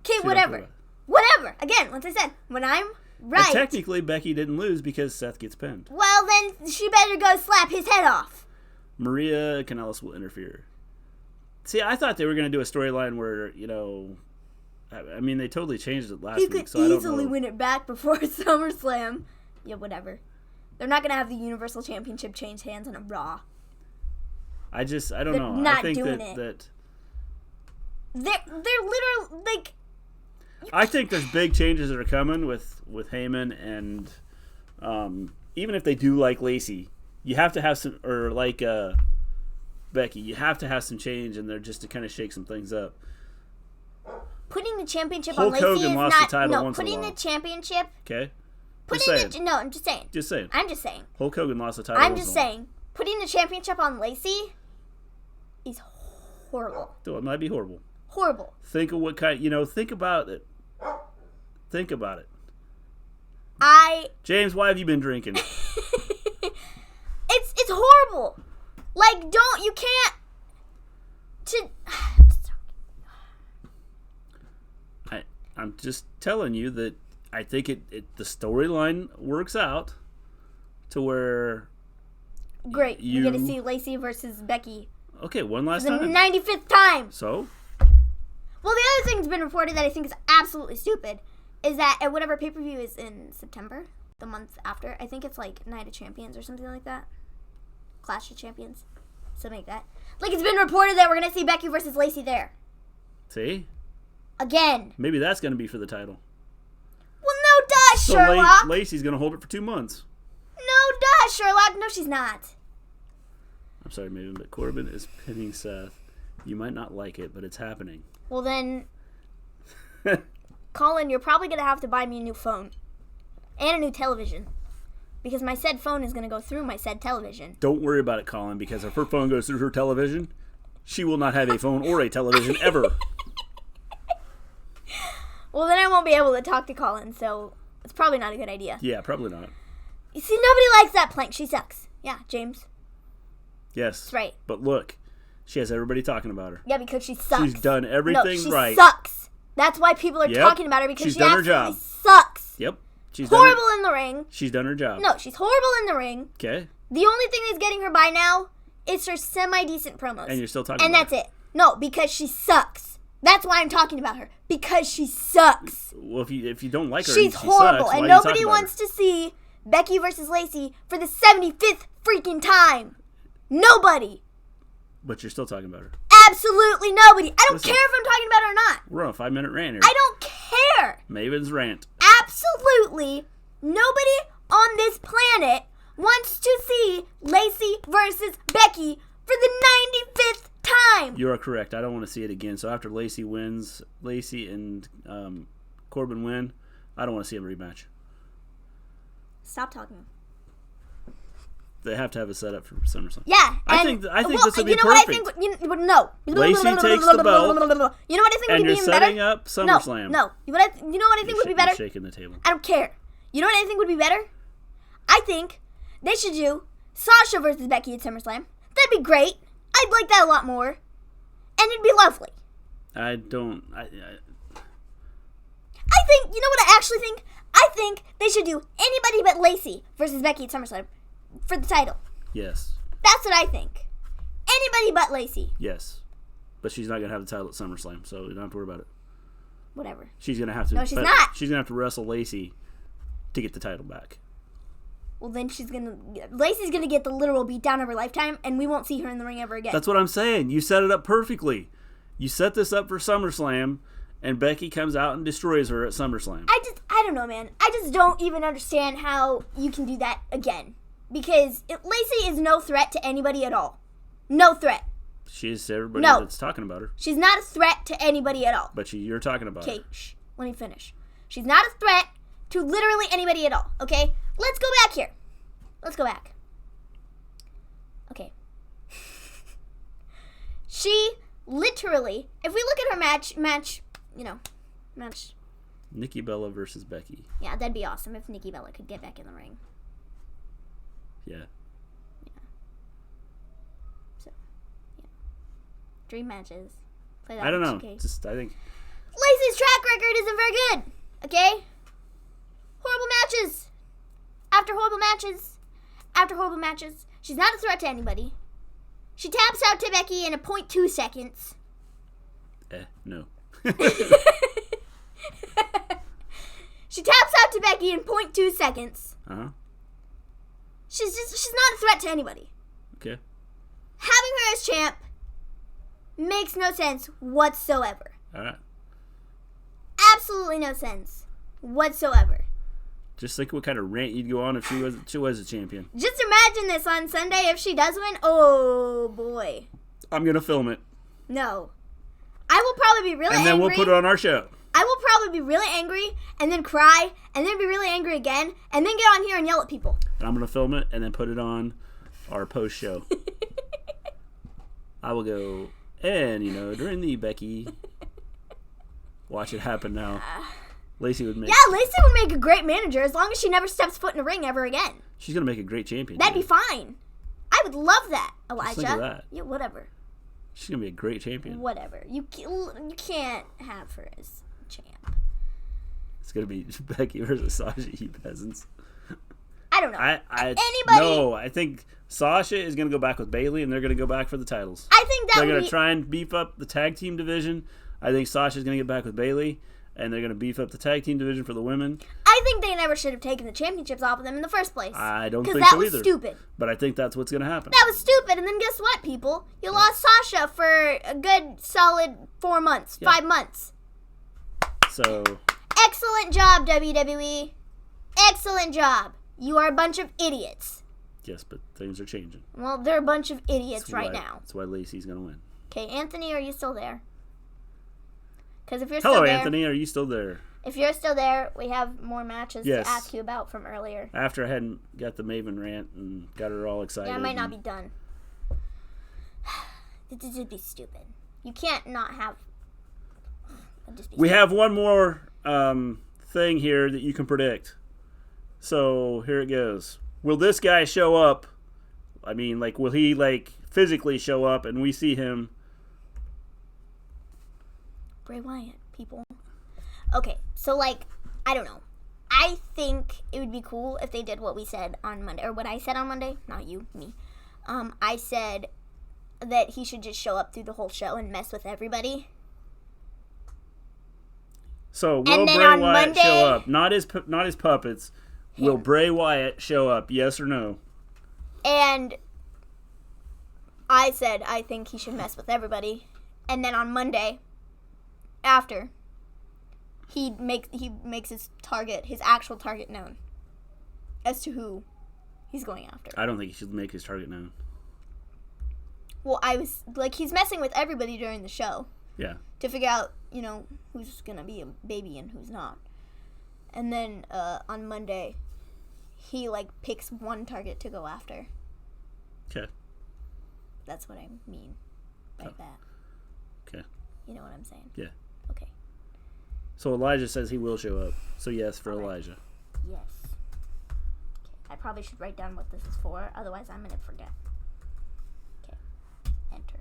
Okay, So whatever. Whatever. Again, once I said, when I'm right. And technically, Becky didn't lose because Seth gets pinned. Well, then she better go slap his head off. Maria Kanellis will interfere. See, I thought they were going to do a storyline where, I mean, they totally changed it last You week. could So I don't easily know. win it back before SummerSlam. Yeah, whatever. They're not going to have the Universal Championship change hands on a Raw. I don't They're know. not I think doing that, it. They're literally, like... I think there's big changes that are coming with Heyman, and even if they do like Lacey, you have to have some, or like Becky, you have to have some change in there just to kind of shake some things up. Putting the championship Hulk on Lacey Hogan is lost the not... title No, once in a putting while. the championship... Okay? No, I'm just saying. Just saying. I'm just saying. Hulk Hogan lost the title I'm once just in a while. saying. Putting the championship on Lacey is horrible. So it might be horrible. Horrible. Think of what kind, think about it. Think about it. James, why have you been drinking? It's horrible. Like, you can't... I'm just telling you that I think the storyline works out to where... Great. You get to see Lacey versus Becky Okay, one last for the time. 95th time. So? Well, the other thing that's been reported that I think is absolutely stupid is that at whatever pay-per-view is in September, the month after, I think it's like Night of Champions or something like that. Clash of Champions. Something like that. Like, it's been reported that we're going to see Becky versus Lacey there. See? Again. Maybe that's going to be for the title. Well, no duh, So Sherlock. Lacey's going to hold it for 2 months. No duh, Sherlock. No, she's not. I'm sorry, Maven, but Corbin is pinning Seth. You might not like it, but it's happening. Well, then, Colin, you're probably going to have to buy me a new phone. And a new television. Because my said phone is going to go through my said television. Don't worry about it, Colin, because if her phone goes through her television, she will not have a phone or a television ever. Well, then I won't be able to talk to Colin, so it's probably not a good idea. Yeah, probably not. You see, nobody likes that plank. She sucks. Yeah, James. Yes. That's right. But look, she has everybody talking about her. Yeah, because she sucks. She's done everything she right. sucks. That's why people are Yep. talking about her, because She's she done her absolutely job. sucks. Yep. horrible in the ring. She's done her job. No, she's horrible in the ring. Okay. The only thing that's getting her by now is her semi-decent promos. And you're still talking and about that's it. No, because she sucks. That's why I'm talking about her. Because she sucks. Well, if you don't like her, She's she horrible. sucks, And why are you talking nobody about wants to see Becky versus Lacey for the 75th freaking time. Nobody. But you're still talking about her. Absolutely nobody. I don't Listen. care if I'm talking about her or not. We're on a 5-minute rant here. I don't care. Maven's rant. Absolutely nobody on this planet wants to see Lacey versus Becky for the 95th time. You are correct. I don't want to see it again. So after Lacey and Corbin win, I don't want to see a rematch. Stop talking. They have to have a setup for SummerSlam. Yeah, I think this would be perfect. No. Lacey takes the belt. You know what I think would And be you're even setting better? up SummerSlam. No. You know what I think would be better? Shaking the table. I don't care. You know what I think would be better? I think they should do Sasha versus Becky at SummerSlam. That'd be great. I'd like that a lot more. And it'd be lovely. I don't. I think, you know what I actually think? I think they should do anybody but Lacey versus Becky at SummerSlam for the title. Yes. That's what I think. Anybody but Lacey. Yes. But she's not gonna have the title at SummerSlam, so you don't have to worry about it. Whatever. She's gonna have to. No, she's not. She's gonna have to wrestle Lacey to get the title back. Well, then Lacey's gonna get the literal beatdown of her lifetime, and we won't see her in the ring ever again. That's what I'm saying. You set it up perfectly. You set this up for SummerSlam, and Becky comes out and destroys her at SummerSlam. I don't know, man. I just don't even understand how you can do that again. Because Lacey is no threat to anybody at all. No threat. She is to everybody No. that's talking about her. She's not a threat to anybody at all. But you're talking about her. Okay, shh. Let me finish. She's not a threat to literally anybody at all, okay? Let's go back here. Let's go back. Okay. She literally, if we look at her match, Nikki Bella versus Becky. yeah, that'd be awesome if Nikki Bella could get back in the ring. Yeah. So, yeah. Dream matches. Play that I don't know. okay? Just I think Lacey's track record isn't very good, okay? Horrible matches. After horrible matches. After horrible matches. She's not a threat to anybody. She taps out to Becky in a 0.2 seconds. no. She taps out to Becky in 0.2 seconds. Uh-huh. She's not a threat to anybody. Okay. Having her as champ makes no sense whatsoever. All right. Absolutely no sense whatsoever. Just think what kind of rant you'd go on if she was a champion. Just imagine this on Sunday if she does win. Oh boy. I'm gonna film it. No. I will probably be really angry. And then we'll put it on our show. I will probably be really angry and then cry and then be really angry again and then get on here and yell at people. And I'm gonna film it and then put it on our post show. I will go, and during the Becky, watch it happen now. Lacey would make. Yeah, Lacey would make a great manager as long as she never steps foot in a ring ever again. She's gonna make a great champion. That'd be fine. I would love that, Elijah. think of that. Yeah, whatever. She's gonna be a great champion. Whatever. You can't have her as champ. It's gonna be Becky versus Sasha, you peasants. I don't know. Anybody? No, I think Sasha is gonna go back with Bayley, and they're gonna go back for the titles. I think that they're would gonna be... try and beef up the tag team division. I think Sasha's gonna get back with Bayley, and they're gonna beef up the tag team division for the women. I think they never should have taken the championships off of them in the first place. I don't think so that was either. stupid. But I think that's what's gonna happen. That was stupid. And then guess what, people? You lost Sasha for a good solid 4 months, 5 months. So Excellent job, WWE. Excellent job. You are a bunch of idiots. yes, but things are changing. Well, they're a bunch of idiots That's right why- now. That's why Lacey's gonna win. Okay, Anthony, are you still there? Because if you're Hello, still there, Anthony. Are you still there? if you're still there, we have more matches Yes. to ask you about from earlier. After I hadn't got the Maven rant and got her all excited. Yeah, I might not be done. This would be stupid. You can't not have. It'd just be We stupid. have one more thing here that you can predict. So here it goes. Will this guy show up? I mean, will he physically show up and we see him? Bray Wyatt, people. Okay, so I don't know. I think it would be cool if they did what we said on Monday, or what I said on Monday. Not you, me. I said that he should just show up through the whole show and mess with everybody. So will And then Bray on Wyatt Monday- show up? Not his puppets. Will Bray Wyatt show up? Yes or no? And I said I think he should mess with everybody. And then on Monday, after, he makes his actual target known as to who he's going after. I don't think he should make his target known. Well, I was like, he's messing with everybody during the show Yeah. to figure out, who's gonna be a baby and who's not. And then on Monday, he picks one target to go after. Okay. That's what I mean by that. Okay. You know what I'm saying? Yeah. Okay. So Elijah says he will show up. So yes for All right. Elijah. Yes. Okay. I probably should write down what this is for, otherwise I'm gonna forget. Okay. Enter.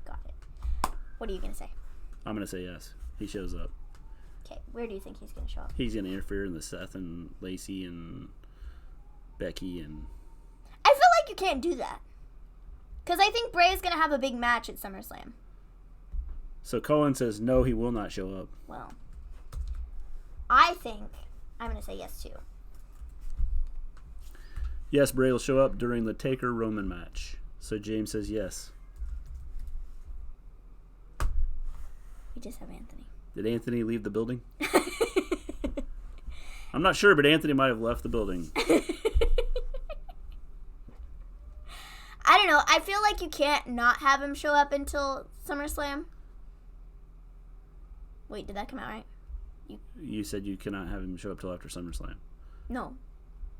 Got it. What are you gonna say? I'm gonna say yes. He shows up. Okay. Where do you think he's gonna show up? He's gonna interfere in the Seth and Lacey and Becky and. I feel like you can't do that. Because I think Bray is going to have a big match at SummerSlam. So Colin says no, he will not show up. Well, I think I'm going to say yes, too. Yes, Bray will show up during the Taker Roman match. So James says yes. We just have Anthony. Did Anthony leave the building? I'm not sure, but Anthony might have left the building. I don't know. I feel like you can't not have him show up until SummerSlam. Wait, did that come out right? You said you cannot have him show up till after SummerSlam. No.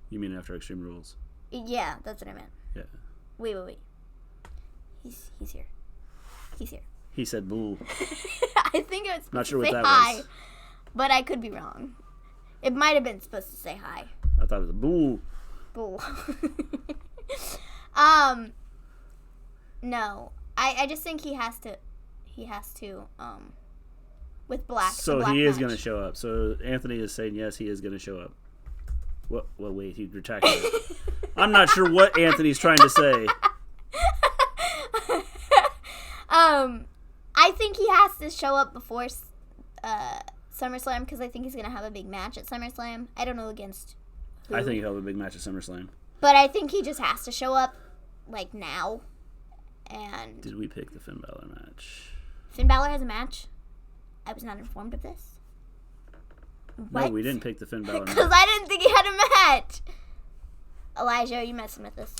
You mean after Extreme Rules? Yeah, that's what I meant. Yeah. Wait. He's here. He's here. He said boo. I think it was supposed Not sure to say what that hi, was. but I could be wrong. It might have been supposed to say hi. I thought it was a boo. Boo. No. I just think he has to with Black. So the Black he is match. going to show up. So Anthony is saying yes, he is going to show up. Well, wait, he retracted it. I'm not sure what Anthony's trying to say. I think he has to show up before SummerSlam because I think he's going to have a big match at SummerSlam. I don't know against who. I think he'll have a big match at SummerSlam. But I think he just has to show up, now. And Did we pick the Finn Balor match? Finn Balor has a match? I was not informed of this. What? No, we didn't pick the Finn Balor match. Because I didn't think he had a match. Elijah, are you messing with this?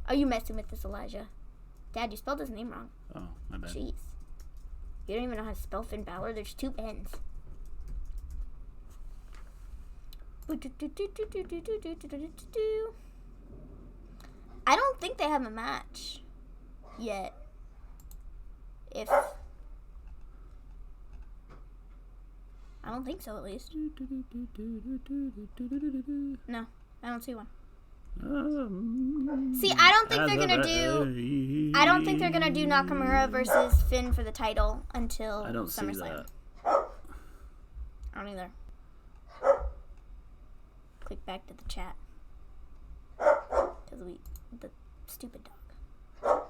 Are you messing with this, Elijah? Dad, you spelled his name wrong. Oh, my bad. Jeez. You don't even know how to spell Finn Balor. There's two N's. I don't think they have a match yet. I don't think so, at least. No, I don't see one. See, I don't think they're gonna do. I don't think they're gonna do Nakamura versus Finn for the title until I don't see SummerSlam. that. I don't either. Click back to the chat. Because the stupid dog.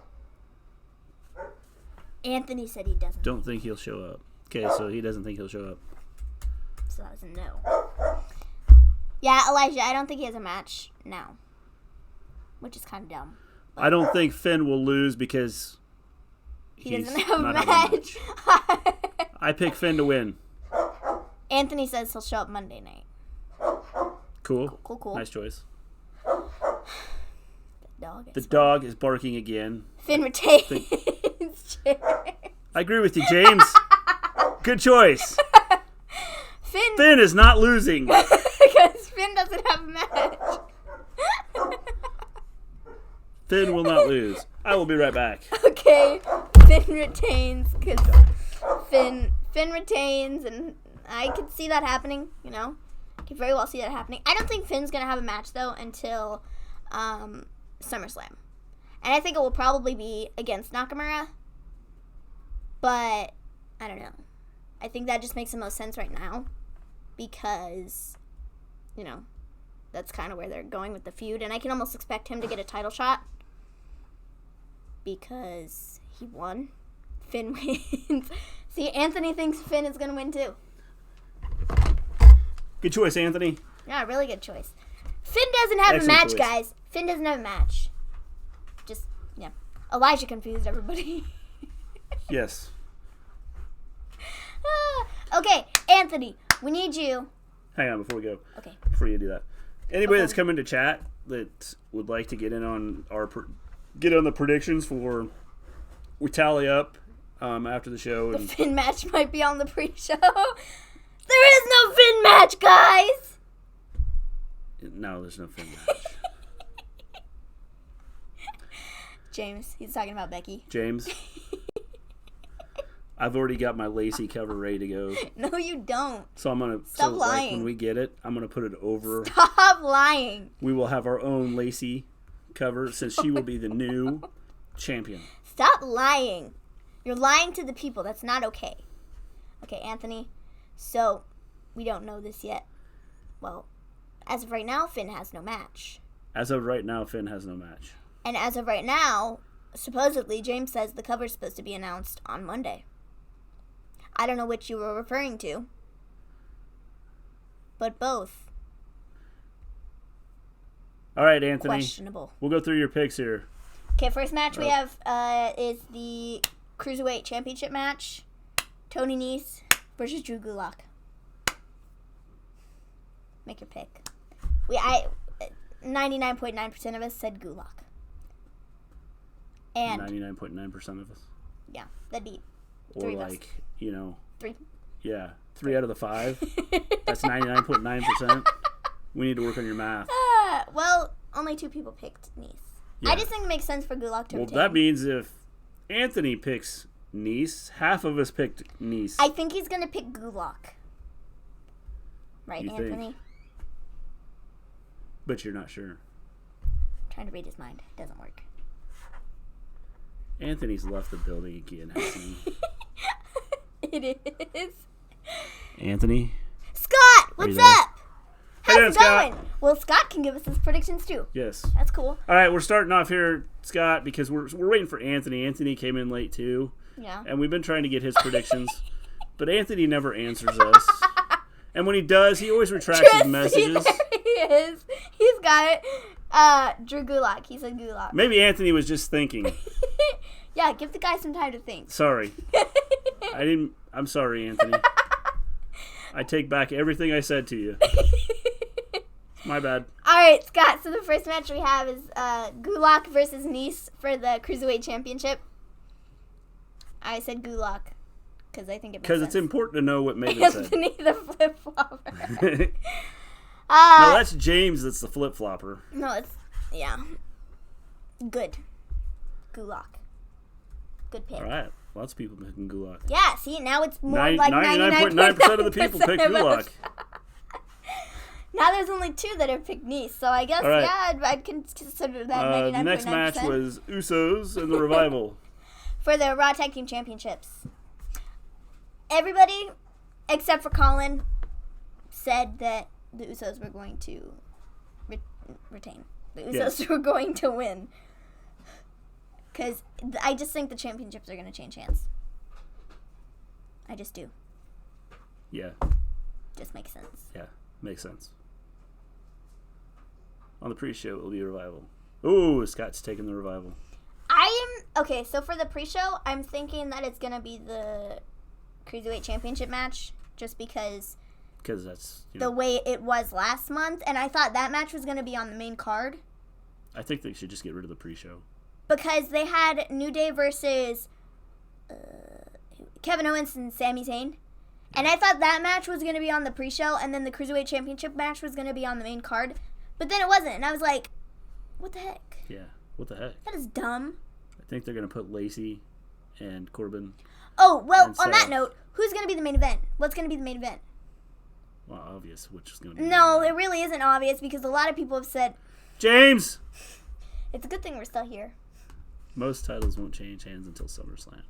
Anthony said he doesn't. Don't think he'll show up. Okay, so he doesn't think he'll show up. So that was a no. Yeah, Elijah, I don't think he has a match now. Which is kind of dumb. I don't think Finn will lose because He he's doesn't have a not having match. I pick Finn to win. Anthony says he'll show up Monday night. Cool. Cool. Nice choice. Dog. The dog is barking again. Finn retains. I agree with you, James. Good choice. Finn Finn is not losing. because Finn doesn't have a match. Finn will not lose. I will be right back. Okay, Finn retains because Finn retains, and I could see that happening. I could very well see that happening. I don't think Finn's gonna have a match though until SummerSlam, and I think it will probably be against Nakamura. But I don't know. I think that just makes the most sense right now. because, that's kind of where they're going with the feud. And I can almost expect him to get a title shot because he won. Finn wins. See, Anthony thinks Finn is going to win too. Good choice, Anthony. Yeah, really good choice. Finn doesn't have Excellent a match, choice. guys. Finn doesn't have a match. Just, Elijah confused everybody. Yes. Okay, Anthony, we need you. Hang on before we go. Okay. Before you do that, anybody Okay. that's coming to chat that would like to get in on get on the predictions for we tally up after the show The and Finn match might be on the pre-show. There is no Finn match, guys. no, there's no Finn match. James, he's talking about Becky. James, I've already got my Lacey cover ready to go, No, you don't. so I'm gonna Stop like lying. when we get it, I'm gonna put it over. Stop lying. We will have our own Lacey cover since she will be the new champion. Stop lying. You're lying to the people. That's not okay. Okay, Anthony. So, we don't know this yet. Well, as of right now, Finn has no match. As of right now, Finn has no match. And as of right now, supposedly, James says the cover's supposed to be announced on Monday. I don't know which you were referring to. But both. All right, Anthony. Questionable. We'll go through your picks here. Okay, first match we have is the Cruiserweight Championship match. Tony Nese versus Drew Gulak. Make your pick. 99.9% of us said Gulak. And 99.9% of us. yeah, that'd be Or three of us. like, 3. yeah, 3 out of the 5. That's 99.9%. We need to work on your math. Well, only 2 people picked Nese. Yeah. I just think it makes sense for Gulak to Well, retain. that means if Anthony picks Nese, half of us picked Nese. I think he's gonna pick Gulak. Right, You think? Anthony? But you're not sure. Trying to read his mind. Doesn't work. Anthony's left the building again, hasn't he? It is. Anthony? Scott, Are you what's there? up? Hey How's there, it Scott. going? Well, Scott can give us his predictions too. Yes. That's cool. All right, we're starting off here, Scott, because we're waiting for Anthony. Anthony came in late, too. Yeah. And we've been trying to get his predictions. But Anthony never answers us. And when he does, he always retracts his messages. There he is. He's got it. Drew Gulak. He said Gulak. Maybe Anthony was just thinking. Yeah, give the guy some time to think. Sorry. I'm sorry, Anthony. I take back everything I said to you. My bad. All right, Scott. So the first match we have is Gulak versus Nese for the Cruiserweight Championship. I said Gulak because I think it makes Because sense. it's important to know what Maven said. Anthony the flip-flopper. No, that's James that's the flip-flopper. No, yeah. Good. Gulak. Good pick. All right. Lots of people picking Gulak. Yeah, see, now it's more like 99.9% of the people pick 99.9% of Gulak. us. Now there's only 2 that have picked Nese, so I guess, All right. yeah, I'd consider that 99.9%. The next match was Usos and the Revival. For the Raw Tag Team Championships. Everybody, except for Colin, said that the Usos were going to retain. The Usos Yes. were going to win. Because I just think the championships are going to change hands. I just do. Yeah. Just makes sense. Yeah. Makes sense. On the pre-show, it will be a Revival. Ooh, Scott's taking the Revival. Okay, so for the pre-show, I'm thinking that it's going to be the Cruiserweight Championship match. Just because Because that's, the way it was last month. And I thought that match was going to be on the main card. I think they should just get rid of the pre-show. Because they had New Day versus Kevin Owens and Sami Zayn. And I thought that match was going to be on the pre-show, and then the Cruiserweight Championship match was going to be on the main card. But then it wasn't, and I was like, what the heck? Yeah. What the heck? That is dumb. I think they're going to put Lacey and Corbin. Oh, well, And on that Seth. note, who's going to be the main event? What's going to be the main event? Well, obvious which is going to be. No, it really isn't obvious, because a lot of people have said, James! it's a good thing we're still here. Most titles won't change hands until SummerSlam.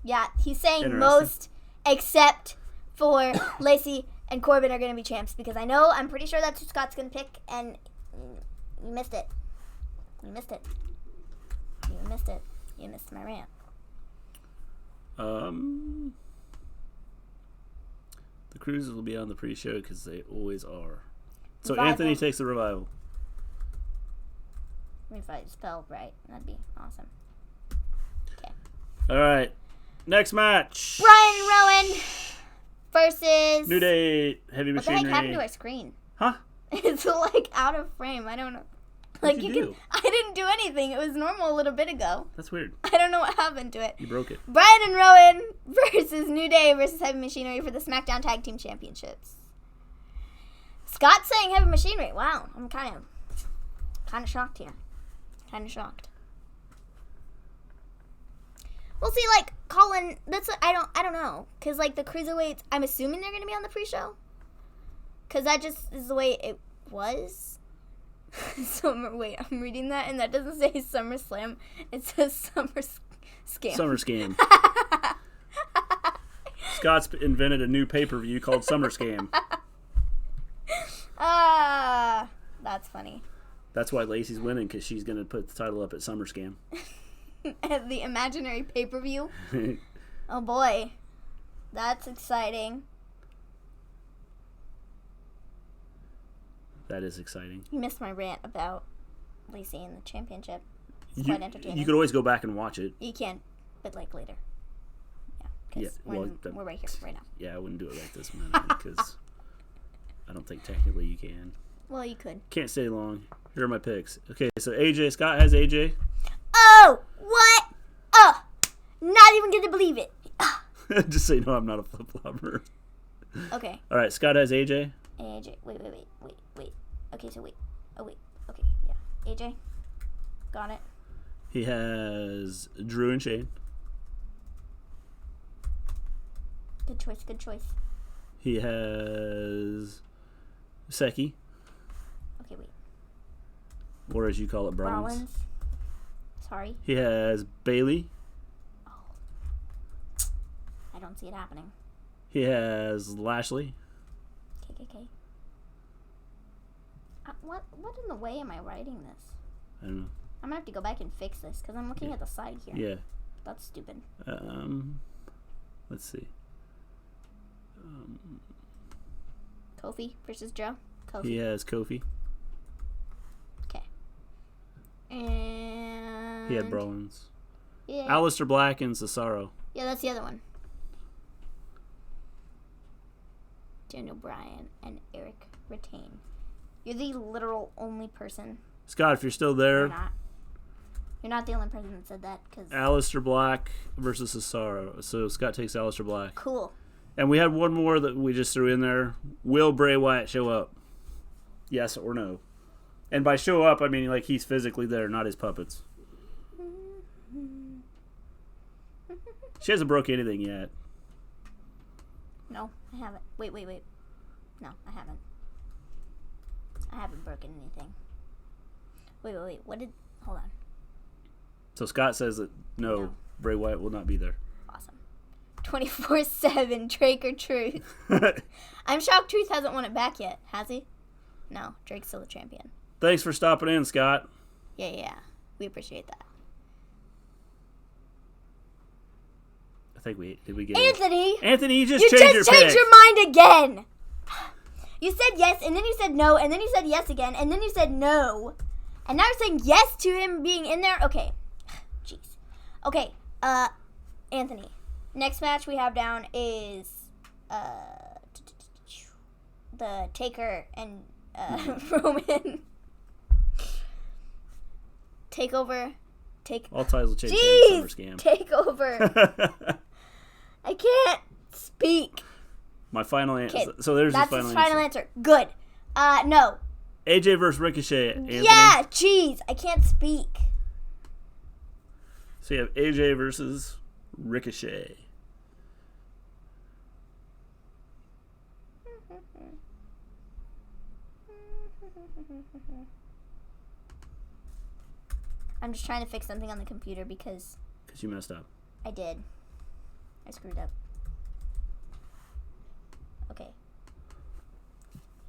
Yeah, he's saying Interesting. most, except for Lacey and Corbin are going to be champs because I'm pretty sure that's who Scott's going to pick, and you missed it. You missed it. You missed it. You missed my rant. The Cruisers will be on the pre-show because they always are. So Revival. Anthony takes the Revival. If I spell right, that'd be awesome. Okay. All right. Next match. Bryan and Rowan versus... New Day, Heavy What the Machinery. heck happened to our screen? Huh? It's like out of frame. I don't know. What'd Like you you do? I didn't do anything. It was normal a little bit ago. That's weird. I don't know what happened to it. You broke it. Bryan and Rowan versus New Day versus Heavy Machinery for the SmackDown Tag Team Championships. Scott's saying Heavy Machinery. Wow, I'm kind of shocked here. Kind of shocked. We'll see. Like Colin, I don't know, cause like the Cruiserweights, I'm assuming they're gonna be on the pre-show, cause that just is the way it was. Wait, I'm reading that, and that doesn't say SummerSlam. It says Summer Scam. Summer Scam. Scott's invented a new pay-per-view called Summer Scam. That's funny. That's why Lacey's winning, because she's going to put the title up at Summer Scam. At the imaginary pay-per-view. Oh boy, that's exciting. That is exciting. You missed my rant about Lacey and the championship. It's quite entertaining. You could always go back and watch it. You can, but like later. Yeah, Yeah, because we're right here, right now. Yeah, I wouldn't do it right this minute, because I don't think technically you can. Well, you could. Can't stay long. Here are my picks. Okay, so AJ, Scott has AJ. Oh, what? Oh, not even gonna believe it. Just so you know, I'm not a flip-flopper. Okay. All right, Scott has AJ. AJ, wait. Okay, so wait. Oh, wait. Okay, yeah. AJ. Got it. He has Drew and Shane. Good choice. He has Seki, Okay, wait. or as you call it, Bronze. Rollins. Sorry. He has Bayley. I don't see it happening. He has Lashley. KKK. What in the way am I writing this? I don't know. I'm gonna have to go back and fix this because I'm looking at the side here. Yeah. That's stupid. Let's see. Kofi versus Joe. Kofi. He has Kofi. Okay. And He had Rollins. Yeah. Aleister Black and Cesaro. Yeah, that's the other one. Daniel Bryan and Eric retain. You're the literal only person. Scott, if you're still You're there, not. You're not the only person that said that. Cause Aleister Black versus Cesaro. So Scott takes Aleister Black. cool. And we had one more that we just threw in there. Will Bray Wyatt show up? Yes or no? And by show up, I mean like he's physically there, not his puppets. She hasn't broke anything yet. No, I haven't. Wait. No, I haven't. I haven't broken anything. Wait. What did... Hold on. So Scott says that no, Bray Wyatt will not be there. Awesome. 24/7, Drake or Truth. I'm shocked Truth hasn't won it back yet. Has he? No, Drake's still the champion. Thanks for stopping in, Scott. Yeah. We appreciate that. I think did we get Anthony! Anthony, you just You changed just your changed pick. your mind again! You said yes, and then you said no, and then you said yes again, and then you said no. And now you're saying yes to him being in there? Okay. Jeez. Okay, Anthony. Next match we have down is, the Taker and, Roman. Takeover. All titles will change Jeez! Summer Scam. Takeover. I can't speak. My final answer. Okay, So there's that's his his final final answer. answer. Good. No. AJ versus Ricochet. Anthony. Yeah, jeez, I can't speak. So you have AJ versus Ricochet. I'm just trying to fix something on the computer because Because you messed up. I did. I screwed up.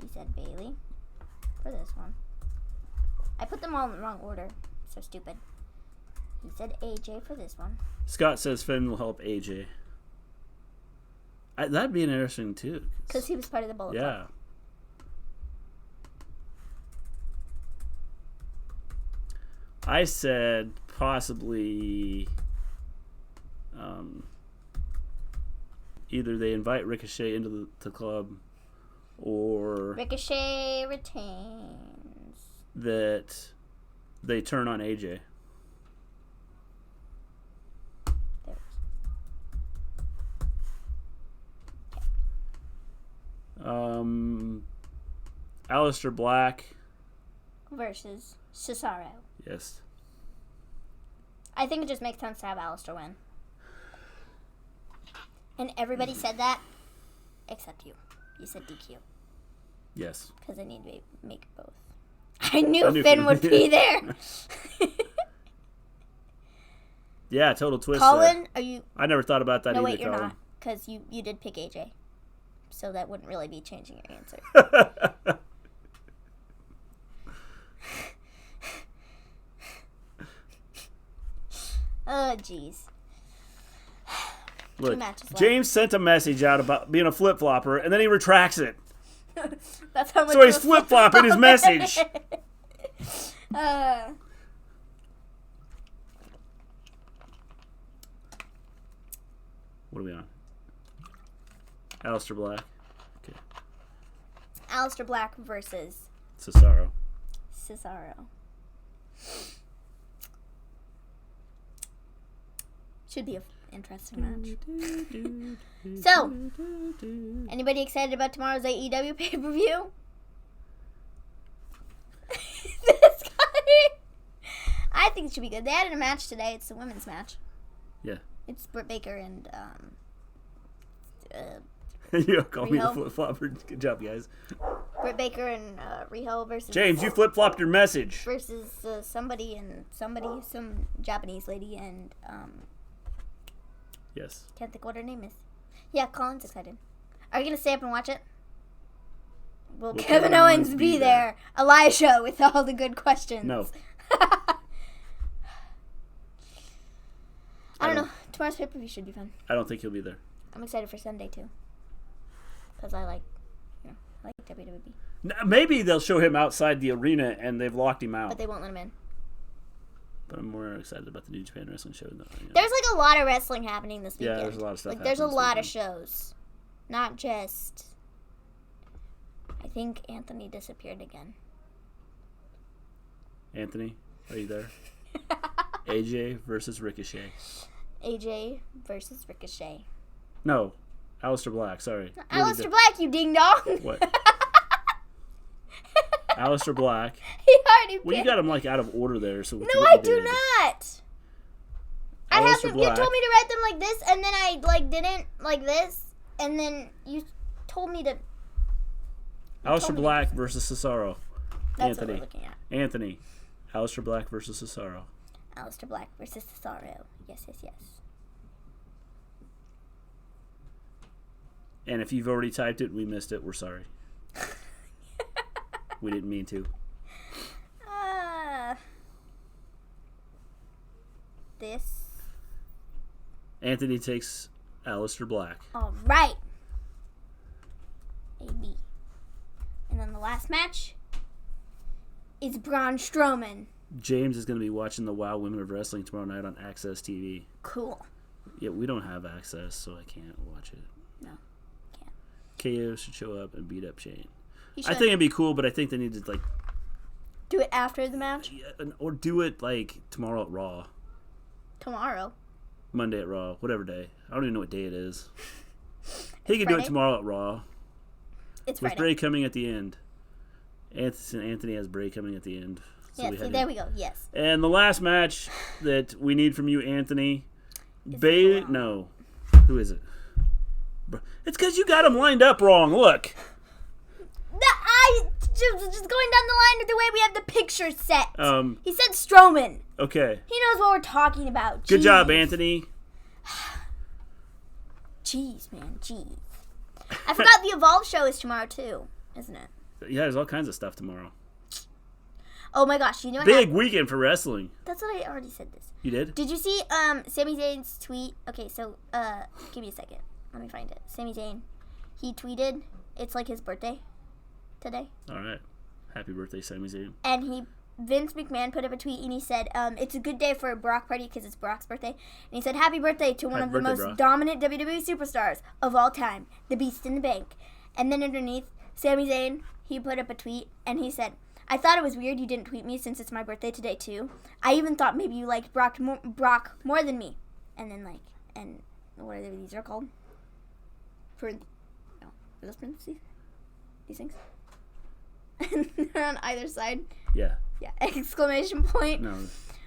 He said Bayley for this one. I put them all in the wrong order. So stupid. He said AJ for this one. Scott says Finn will help AJ. That'd be interesting too. Because he was part of the Bullet Club. Yeah. I said possibly either they invite Ricochet into the club or Ricochet retains. that they turn on AJ. There it is. Aleister Black Versus Cesaro. Yes. I think it just makes sense to have Aleister win. And everybody said that, except you. You said DQ. Yes. Because I need to make both. I knew Finn would be there. Yeah, total twist. Colin, there. are you... I never thought about that No, either, wait, you're Colin. not. Because you did pick AJ. So that wouldn't really be changing your answer. Oh, jeez. Look, matches left. James sent a message out about being a flip-flopper, and then he retracts it. That's how much. So he's of a flip-flopping his message. What are we on? Aleister Black. Okay. Aleister Black versus Cesaro. Cesaro. Should be an interesting match. So, anybody excited about tomorrow's AEW pay-per-view? This guy. I think it should be good. They added a match today. It's the women's match. Yeah. It's Britt Baker and You call me the Riho. flip-flopper. Good job, guys. Britt Baker and Riho versus James, you flip-flopped your message. versus some Japanese lady, and Yes. can't think what her name is. Yeah, Colin's excited. Are you gonna stay up and watch it? Will Kevin Owens be there? Elijah with all the good questions. No. I don't know. Tomorrow's pay-per-view should be fun. I don't think he'll be there. I'm excited for Sunday too, because I like WWE, Maybe they'll show him outside the arena and they've locked him out. but they won't let him in. But I'm more excited about the New Japan Wrestling show. Though, There's like a lot of wrestling happening this weekend. Yeah, there's a lot of stuff Like there's a happening this lot of weekend. shows, not just. I think Anthony disappeared again. Anthony, are you there? AJ versus Ricochet. AJ versus Ricochet. No, Aleister Black. Sorry. Aleister Black, you ding dong. What? Aleister Black. He already. Well, you got him like out of order there. So No, I do not. I have Aleister them. You Black. told me to write them like this, and then I didn't like this, and then you told me to. Aleister Black versus Cesaro. That's Anthony. what we're looking at. Anthony. Aleister Black versus Cesaro. Aleister Black versus Cesaro. Yes, yes, yes. And if you've already typed it, we missed it. We're sorry. We didn't mean to. This. Anthony takes Aleister Black. All right. AB. And then the last match is Braun Strowman. James is going to be watching the WoW Women of Wrestling tomorrow night on Access TV. Cool. Yeah, we don't have access, so I can't watch it. No, can't. KO should show up and beat up Shane. He I should think it'd be cool, but I think they need to do it after the match or do it tomorrow at Raw, tomorrow. Monday at Raw, whatever day. I don't even know what day it is. He could do it Friday? tomorrow at Raw It's with Friday. Bray coming at the end. Anthony has Bray coming at the end. So Yes, there we go. Yes. And the last match that we need from you, Anthony, Bayley. Braun. No, who is it? It's because you got him lined up wrong. Look. I just going down the line of the way we have the picture set. He said Strowman. Okay. He knows what we're talking about. Good Jeez. job, Anthony. Jeez, man. Jeez. I forgot the Evolve show is tomorrow too, isn't it? Yeah, there's all kinds of stuff tomorrow. Oh my gosh, you know what Big happened? weekend for wrestling. That's what I already said this. You did? Did you see Sami Zayn's tweet? Okay, so give me a second. Let me find it. Sami Zayn, he tweeted, it's like his birthday today. All right. Happy birthday, Sami Zayn. And Vince McMahon put up a tweet and he said, it's a good day for a Brock party because it's Brock's birthday. And he said, happy birthday to one of the most dominant WWE superstars of all time, the Beast in the Bank. And then underneath, Sami Zayn, he put up a tweet and he said, I thought it was weird you didn't tweet me since it's my birthday today too. I even thought maybe you liked Brock more than me. And then and what are these are called? Are those parentheses? These things? And they're on either side. Yeah. Yeah, exclamation point. No,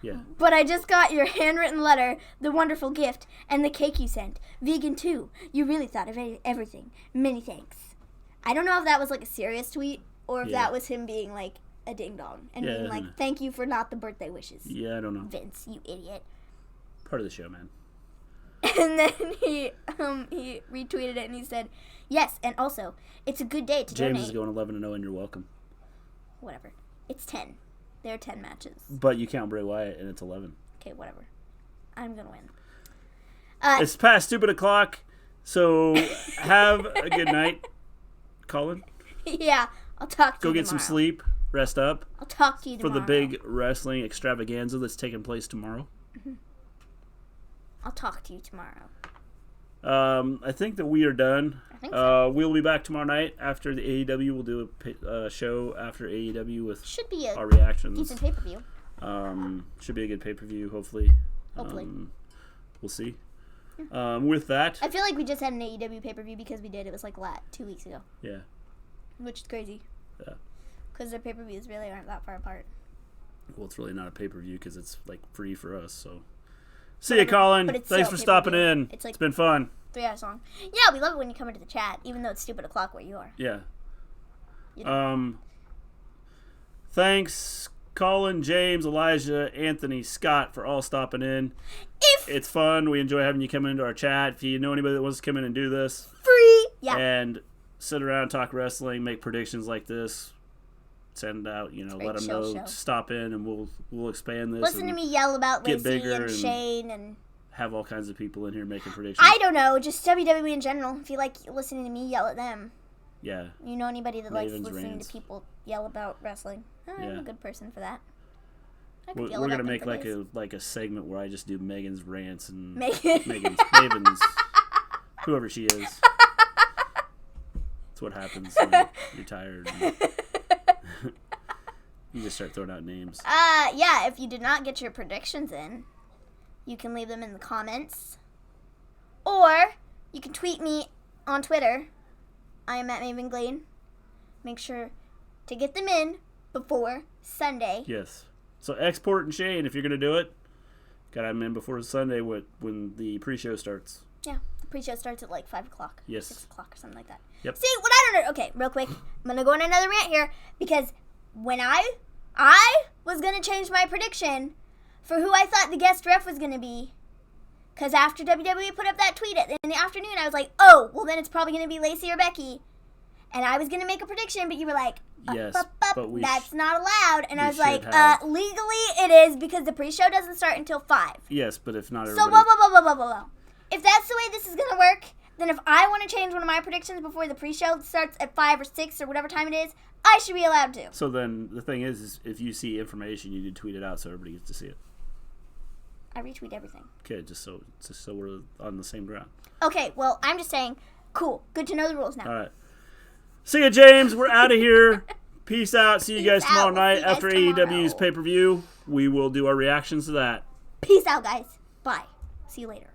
yeah. But I just got your handwritten letter, the wonderful gift, and the cake you sent. Vegan too. You really thought of everything. Many thanks. I don't know if that was like a serious tweet or if that was him being like a ding dong and being like, thank you for not the birthday wishes. Yeah, I don't know. Vince, you idiot. Part of the show, man. And then he retweeted it and he said, yes, and also, it's a good day to James donate. is going 11-0 and you're welcome. Whatever. It's 10. There are 10 matches. But you count Bray Wyatt and it's 11. Okay, whatever. I'm going to win. It's past stupid o'clock, so have a good night, Colin. Yeah, I'll talk to Go you get some tomorrow. sleep, rest up. I'll talk to you For tomorrow. the big wrestling extravaganza that's taking place tomorrow. I'll talk to you tomorrow. I think that we are done. I think so. We'll be back tomorrow night after the AEW. We'll do a show after AEW with Should be a our reactions. decent pay-per-view. Should be a good pay-per-view, hopefully. Hopefully. We'll see. With that, I feel like we just had an AEW pay-per-view because we did. It was like 2 weeks ago. yeah. Which is crazy. Yeah. Because their pay-per-views really aren't that far apart. Well, it's really not a pay-per-view because it's like free for us, so. See you, Colin. But it's Thanks still for stopping pay-per-view. in. It's like- been fun. 3-hour song. Yeah, we love it when you come into the chat, even though it's stupid o'clock where you are. Yeah. You know. Thanks, Colin, James, Elijah, Anthony, Scott, for all stopping in. It's fun. We enjoy having you come into our chat. If you know anybody that wants to come in and do this Free! Yeah. and sit around, talk wrestling, make predictions like this, send out, great. let them Chill know. show. Stop in and we'll expand this. Listen to and me yell about get Lacey bigger and and- Shane and... have all kinds of people in here making predictions. I don't know, just WWE in general. If you like listening to me yell at them. Yeah. You know anybody that likes Maven's listening rants. to people yell about wrestling? I'm Yeah. a good person for that. I could We're yell gonna about them make for like days. a segment where I just do Megan's rants and Megan. Maven's, whoever she is. That's what happens when you're tired. And you just start throwing out names. Yeah, if you did not get your predictions in, you can leave them in the comments. Or you can tweet me on Twitter. I am at Maven Gleen. Make sure to get them in before Sunday. Yes. So Export and Shane, if you're gonna do it, gotta have them in before Sunday when the pre-show starts. Yeah, the pre-show starts at like 5 o'clock. Yes. 6 o'clock or something like that. Yep. See, what I don't know. Okay, real quick. I'm going to go on another rant here because when I was going to change my prediction for who I thought the guest ref was going to be, because after WWE put up that tweet in the afternoon, I was like, oh, well then it's probably going to be Lacey or Becky. And I was going to make a prediction, but you were like, Yes, but we that's not allowed. And I was should like, have- legally it is because the pre-show doesn't start until 5. Yes, but if not So, everybody... blah. If that's the way this is going to work, then if I want to change one of my predictions before the pre-show starts at 5 or 6 or whatever time it is, I should be allowed to. So then the thing is if you see information, you need to tweet it out so everybody gets to see it. I retweet everything. Okay, just so we're on the same ground. Okay, well, I'm just saying, cool. Good to know the rules now. All right. See ya, James. We're out of here. Peace out. See you guys Peace tomorrow out. We'll night see you guys after tomorrow. AEW's pay-per-view. We will do our reactions to that. Peace out, guys. Bye. See you later.